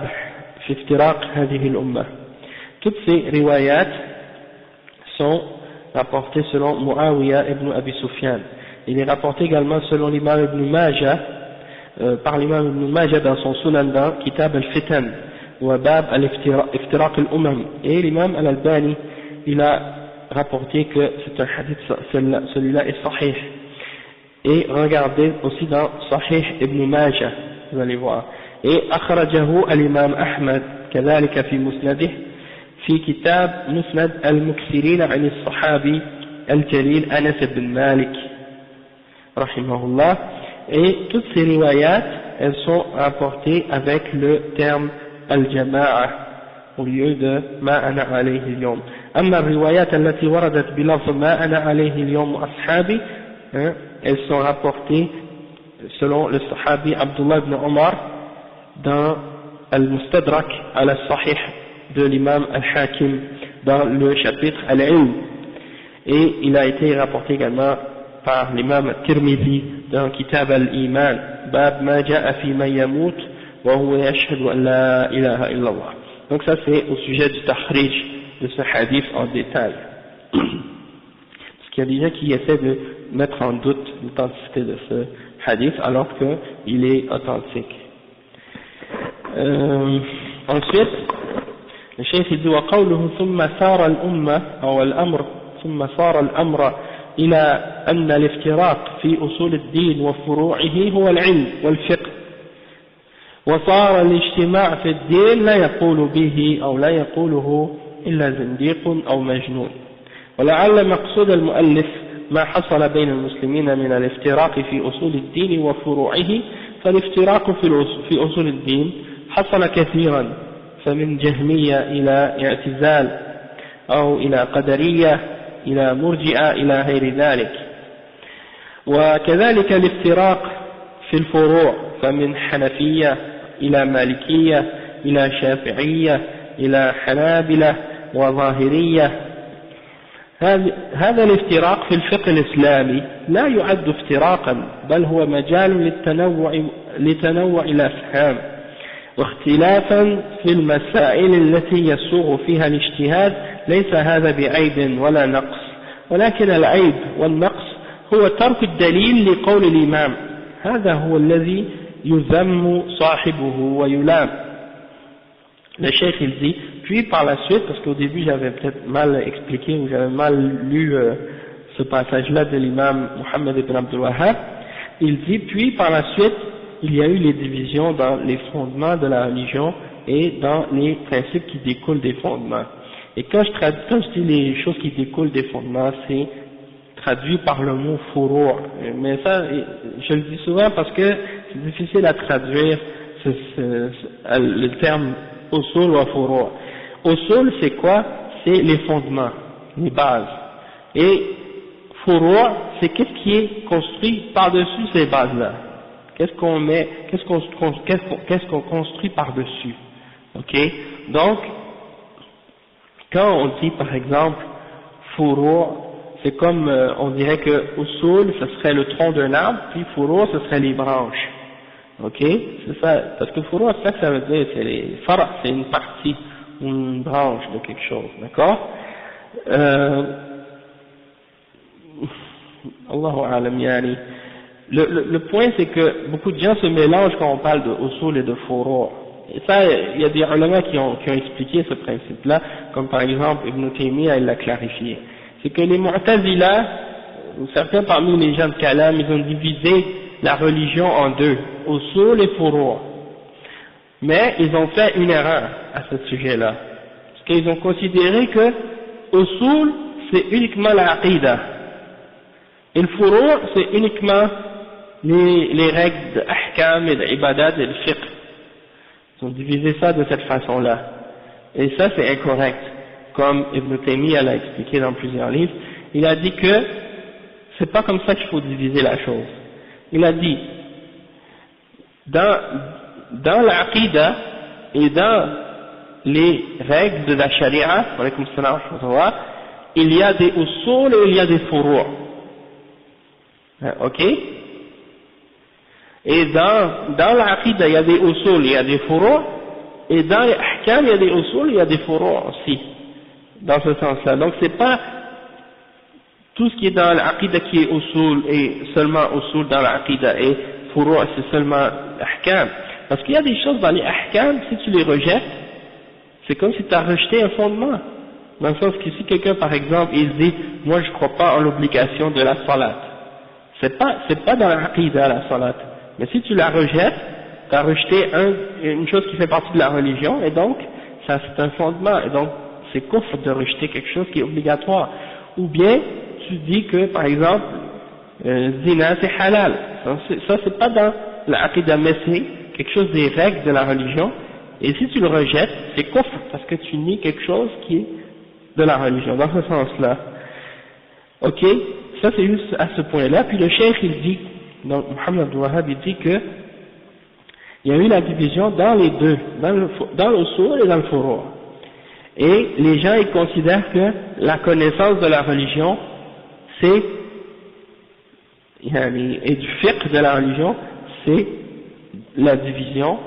fi iftiraq hadhihi al-Ummah. Toutes ces riwayat sont rapportées selon Muawiyah ibn Abi Sufyan. Il est rapporté également selon l'imam Ibn Majah, par l'imam Ibn Majah dans son Sunan dans Kitab al-Fitan, ou Bab al-Iftiraq al-Umam. Et l'imam al-Albani, il a rapporté que c'est un hadith, celui-là est sahih. Et regardez aussi dans Sahih Ibn Majah, vous allez voir. Et أخرجه الإمام أحمد كذلك في مسنده في كتاب مسند المكثرين عن الصحابي الجليل أنس بن مالك رحمه الله. Et toutes ces riwayat, elles sont rapportées avec le terme al-jama'a au lieu de ما أنا عليه اليوم. أما الروايات التي وردت بلفظ ما أنا عليه اليوم أصحابي, elles sont rapportées selon le sahabi Abdullah ibn Omar dans al-Mustadrak al-Sahih de l'imam al-Hakim dans le chapitre al-Ilm, et il a été rapporté également par l'imam Tirmidhi dans Kitab al-Iman Bab ma ja'a fi man yamut wa huwa yashhadu an la ilaha illallah. Donc ça c'est au sujet du tahrij de ce hadith en détail, parce qu'il y a des gens qui essaient de mettre en doute l'authenticité de ce hadith alors qu'il est authentique. Ensuite le cheikh dit وقوله ثم صار الأمة أو الأمر ثم صار الأمر إلى أن الافتراق في أصول الدين وفروعه هو العلم والفقه وصار الاجتماع في الدين لا يقول به أو لا يقوله إلا زنديق أو مجنون. ولعل مقصود المؤلف ما حصل بين المسلمين من الافتراق في أصول الدين وفروعه، فالافتراق في أصول الدين حصل كثيرا، فمن جهمية إلى اعتزال أو إلى قدرية إلى مرجئة إلى غير ذلك. وكذلك الافتراق في الفروع، فمن حنفية إلى مالكية إلى شافعية إلى حنابلة وظاهرية. هذا الافتراق في الفقه الإسلامي لا يعد افتراقا، بل هو مجال لتنوع الأفهام واختلافا في المسائل التي يسوغ فيها الاجتهاد. ليس هذا بعيب ولا نقص، ولكن العيب والنقص هو ترك الدليل لقول الإمام، هذا هو الذي يذم صاحبه ويلام. Le cheikh il dit, puis par la suite, parce qu'au début j'avais peut-être mal expliqué ou j'avais mal lu ce passage-là de l'imam Muhammad ibn Abdul Wahhab, il dit, puis par la suite il y a eu les divisions dans les fondements de la religion et dans les principes qui découlent des fondements. Et quand je dis les choses qui découlent des fondements, c'est traduit par le mot furu', mais ça je le dis souvent parce que c'est difficile à traduire le terme usul wa furu'. Usul c'est quoi? C'est les fondements, les bases, et furu' c'est qu'est-ce qui est construit par-dessus ces bases-là. Qu'est-ce qu'on construit par-dessus, ok? Donc, quand on dit par exemple furu', c'est comme on dirait que usul, ce serait le tronc d'un arbre, puis furu', ce serait les branches, ok? C'est ça, parce que furu', c'est ça que ça veut dire, c'est les fara', c'est une partie, une branche de quelque chose, d'accord? Allahu a'lam yani. Le point c'est que beaucoup de gens se mélangent quand on parle de usul et de furu'. Et ça, il y a des ulama qui ont expliqué ce principe-là, comme par exemple Ibn Taymiyyah, il l'a clarifié. C'est que les Mu'tazila, ou certains parmi les gens de Kalam, ils ont divisé la religion en deux, usul et furu'. Mais ils ont fait une erreur à ce sujet-là. Parce qu'ils ont considéré que usul, c'est uniquement la aqida. Et le furu' c'est uniquement les règles d'ahkam et d'ibadat et de fiqh. Ils ont divisé ça de cette façon-là. Et ça c'est incorrect. Comme Ibn Taymiyyah l'a expliqué dans plusieurs livres, il a dit que c'est pas comme ça qu'il faut diviser la chose. Il a dit, dans l'aqida et dans les règles de la sharia, il y a des usul et il y a des furu'. Ok? Et dans l'aqida, il y a des usul, il y a des furu', et dans les ahkam, il y a des usul, il y a des furu' aussi, dans ce sens-là. Donc c'est pas tout ce qui est dans l'aqida qui est usul, et seulement usul dans l'aqida, et furu' c'est seulement ahkam. Parce qu'il y a des choses dans les ahkam, si tu les rejettes, c'est comme si tu as rejeté un fondement. Dans le sens que si quelqu'un, par exemple, il dit, moi je ne crois pas en l'obligation de la salat, C'est pas dans la aqidah la salat. Mais si tu la rejettes, tu as rejeté une chose qui fait partie de la religion, et donc, ça c'est un fondement, et donc, c'est kufr de rejeter quelque chose qui est obligatoire. Ou bien, tu dis que, par exemple, zina c'est halal. Ça c'est pas dans la aqidah, mais c'est quelque chose des règles de la religion, et si tu le rejettes, c'est kufr, parce que tu nies quelque chose qui est de la religion, dans ce sens-là. Ok, ça c'est juste à ce point-là. Puis le cheikh il dit, donc Mohammed Abdul Wahhab il dit que il y a eu la division dans les deux, dans le soul et dans le furu'. Et les gens ils considèrent que la connaissance de la religion c'est et du fiqh de la religion c'est la division,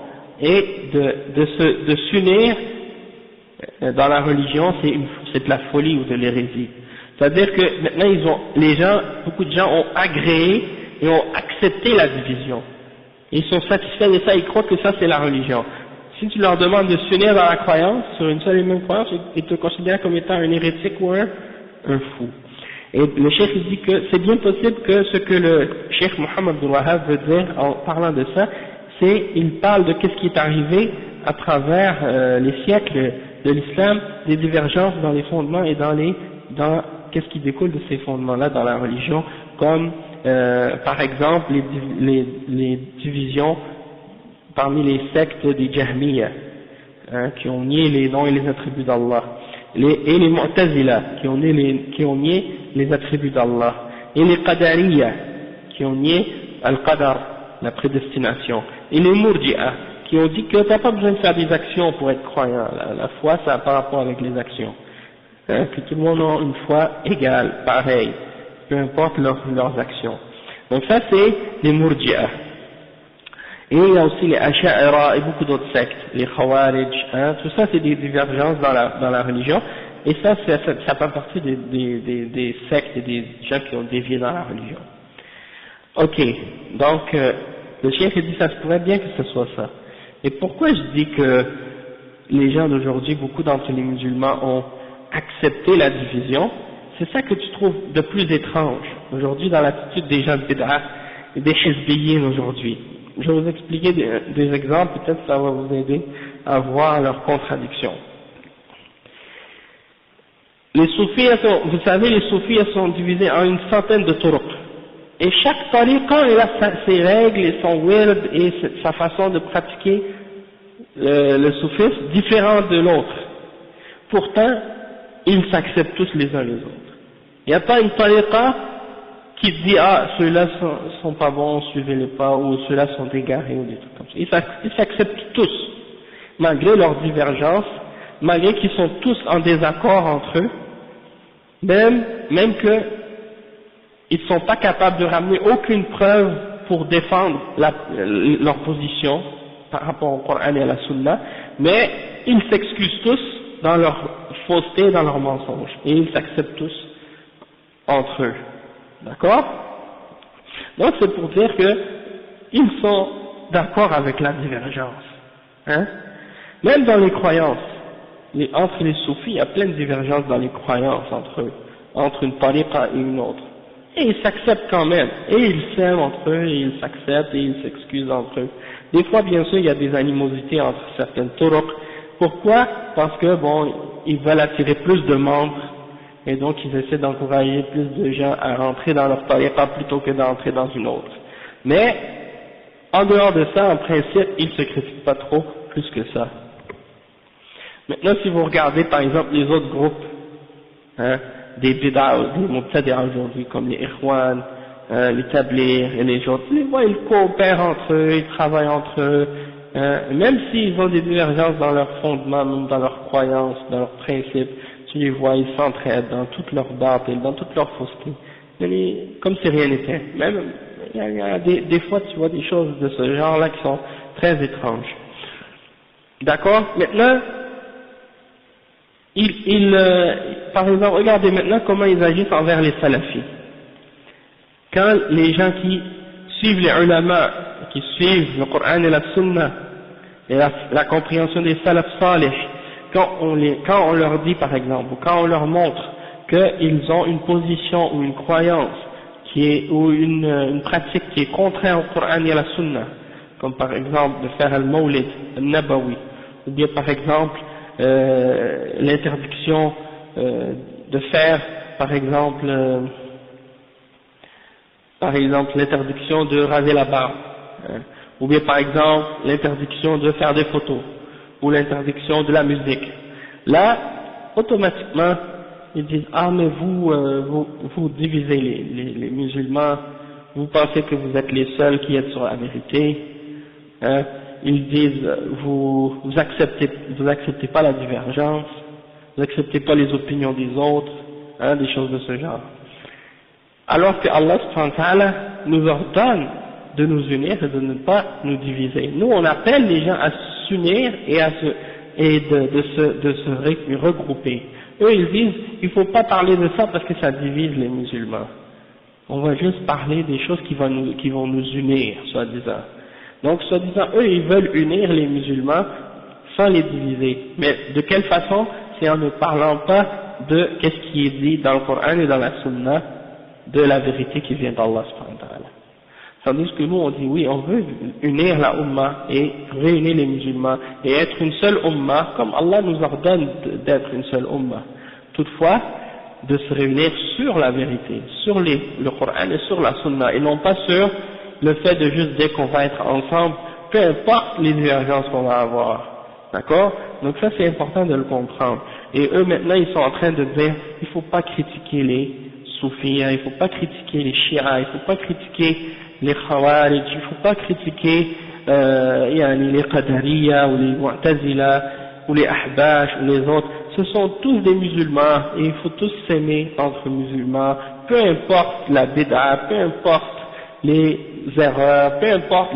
et de s'unir dans la religion c'est de la folie ou de l'hérésie. C'est-à-dire que maintenant beaucoup de gens ont agréé et ont accepté la division. Ils sont satisfaits de ça, ils croient que ça c'est la religion. Si tu leur demandes de s'unir dans la croyance, sur une seule et même croyance, ils te considèrent comme étant un hérétique ou un fou. Et le cheikh il dit que c'est bien possible que ce que le cheikh Mohammed Abdul Wahhab veut dire en parlant de ça, il parle de qu'est-ce qui est arrivé à travers les siècles de l'islam, des divergences dans les fondements et dans qu'est-ce qui découle de ces fondements-là dans la religion, comme par exemple les divisions parmi les sectes des Jahmiyyah, qui ont nié les noms et les attributs d'Allah, et les Mu'tazila, qui ont nié les attributs d'Allah, et les Qadariyya, qui ont nié Al-Qadar, la prédestination, et les Murji'a, qui ont dit que tu n'as pas besoin de faire des actions pour être croyant, la foi ça n'a pas rapport avec les actions, que tout le monde a une foi égale, pareille, peu importe leurs actions. Donc ça c'est les Murji'a. Et il y a aussi les Asha'ira et beaucoup d'autres sectes, les Khawarij, tout ça c'est des divergences dans la religion, et ça fait partie des sectes et des gens qui ont dévié dans la religion. Ok, donc le cheikh dit ça se pourrait bien que ce soit ça. Et pourquoi je dis que les gens d'aujourd'hui, beaucoup d'entre les musulmans ont accepté la division? C'est ça que tu trouves de plus étrange aujourd'hui dans l'attitude des gens de Bid'ah et des Hizbiyyin aujourd'hui. Je vais vous expliquer des exemples, peut-être ça va vous aider à voir leurs contradictions. Les soufis, vous savez, les soufis sont divisés en une centaine de turuq. Et chaque tariqa, il a ses règles et son wird et sa façon de pratiquer le soufisme différente de l'autre. Pourtant, ils s'acceptent tous les uns les autres. Il n'y a pas une tariqa qui dit ceux-là sont pas bons, suivez-les pas, ou ceux-là sont égarés, ou des trucs comme ça. Ils s'acceptent tous, malgré leurs divergences, malgré qu'ils sont tous en désaccord entre eux, même que ils ne sont pas capables de ramener aucune preuve pour défendre leur position par rapport au Coran et à la Sunna, mais ils s'excusent tous dans leur fausseté, dans leur mensonge, et ils s'acceptent tous entre eux. D'accord? Donc c'est pour dire qu'ils sont d'accord avec la divergence. Même dans les croyances, entre les soufis, il y a plein de divergences dans les croyances entre eux, entre une tariqa et une autre. Et ils s'acceptent quand même, et ils s'aiment entre eux, et ils s'acceptent, et ils s'excusent entre eux. Des fois, bien sûr, il y a des animosités entre certaines turuq. Pourquoi? Parce que, ils veulent attirer plus de membres, et donc ils essaient d'encourager plus de gens à rentrer dans leur tariqa plutôt que d'entrer dans une autre. Mais, en dehors de ça, en principe, ils se critiquent pas trop, plus que ça. Maintenant, si vous regardez, par exemple, les autres groupes, des bid'a, des mubtadi'a aujourd'hui, comme les Ikhwan, les Tabligh et les autres, ils coopèrent entre eux, ils travaillent entre eux, même s'ils ont des divergences dans leurs fondements, même dans leurs croyances, dans leurs principes, tu les vois, ils s'entraident dans toutes leurs batil, dans toutes leurs faussetés, comme si rien n'était. Même, il y a des fois, tu vois des choses de ce genre-là qui sont très étranges. D'accord? Maintenant, par exemple, regardez maintenant comment ils agissent envers les salafis. Quand les gens qui suivent les ulama, qui suivent le Coran et la Sunna, et la compréhension des salaf salih, quand on leur dit par exemple, ou quand on leur montre qu'ils ont une position ou une croyance ou une pratique qui est contraire au Coran et à la Sunna, comme par exemple de faire al-Mawlid, al-Nabawi, ou bien par exemple l'interdiction de faire par exemple l'interdiction de raser la barbe, ou bien par exemple l'interdiction de faire des photos, ou l'interdiction de la musique. Là, automatiquement, ils disent ah mais vous divisez les musulmans, vous pensez que vous êtes les seuls qui êtes sur la vérité, hein. Ils disent vous acceptez pas la divergence, vous acceptez pas les opinions des autres, hein, des choses de ce genre. Alors que Allah subhanahu wa ta'ala nous ordonne de nous unir et de ne pas nous diviser. Nous on appelle les gens à s'unir et de se regrouper. Eux ils disent il faut pas parler de ça parce que ça divise les musulmans. On va juste parler des choses qui vont nous unir, soi-disant. Donc soi-disant eux ils veulent unir les musulmans sans les diviser. Mais de quelle façon? C'est en ne parlant pas de qu'est-ce qui est dit dans le Coran et dans la Sunna de la vérité qui vient d'Allah subhanahu wa ta'ala. Tandis que nous on dit oui, on veut unir la Ummah et réunir les musulmans et être une seule Ummah comme Allah nous ordonne d'être une seule Ummah. Toutefois, de se réunir sur la vérité, sur le Coran et sur la Sunna et non pas sur le fait de juste dire qu'on va être ensemble, peu importe les divergences qu'on va avoir. D'accord? Donc ça c'est important de le comprendre. Et eux maintenant ils sont en train de dire il ne faut pas critiquer les soufis, il ne faut pas critiquer les chiites, il ne faut pas critiquer les khawarij, il ne faut pas critiquer les qadariya ou les mu'tazila ou les ahbash ou les autres. Ce sont tous des musulmans et il faut tous s'aimer entre musulmans, peu importe la bid'a, peu importe les erreurs, peu importe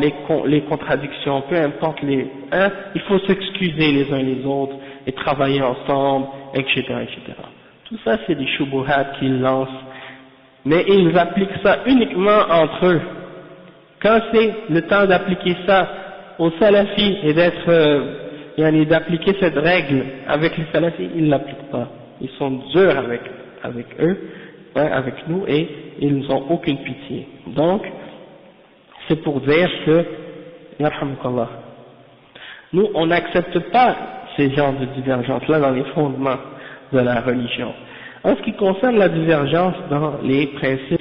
les contradictions, peu importe il faut s'excuser les uns les autres et travailler ensemble, etc., etc. Tout ça c'est des shubuhat qu'ils lancent, mais ils appliquent ça uniquement entre eux. Quand c'est le temps d'appliquer ça aux salafis et d'appliquer cette règle avec les salafis, ils ne l'appliquent pas. Ils sont durs avec eux, hein, avec nous, et ils n'ont aucune pitié. Donc, c'est pour dire que, yarhamukallah, nous, on n'accepte pas ces genres de divergences-là dans les fondements de la religion. En ce qui concerne la divergence dans les principes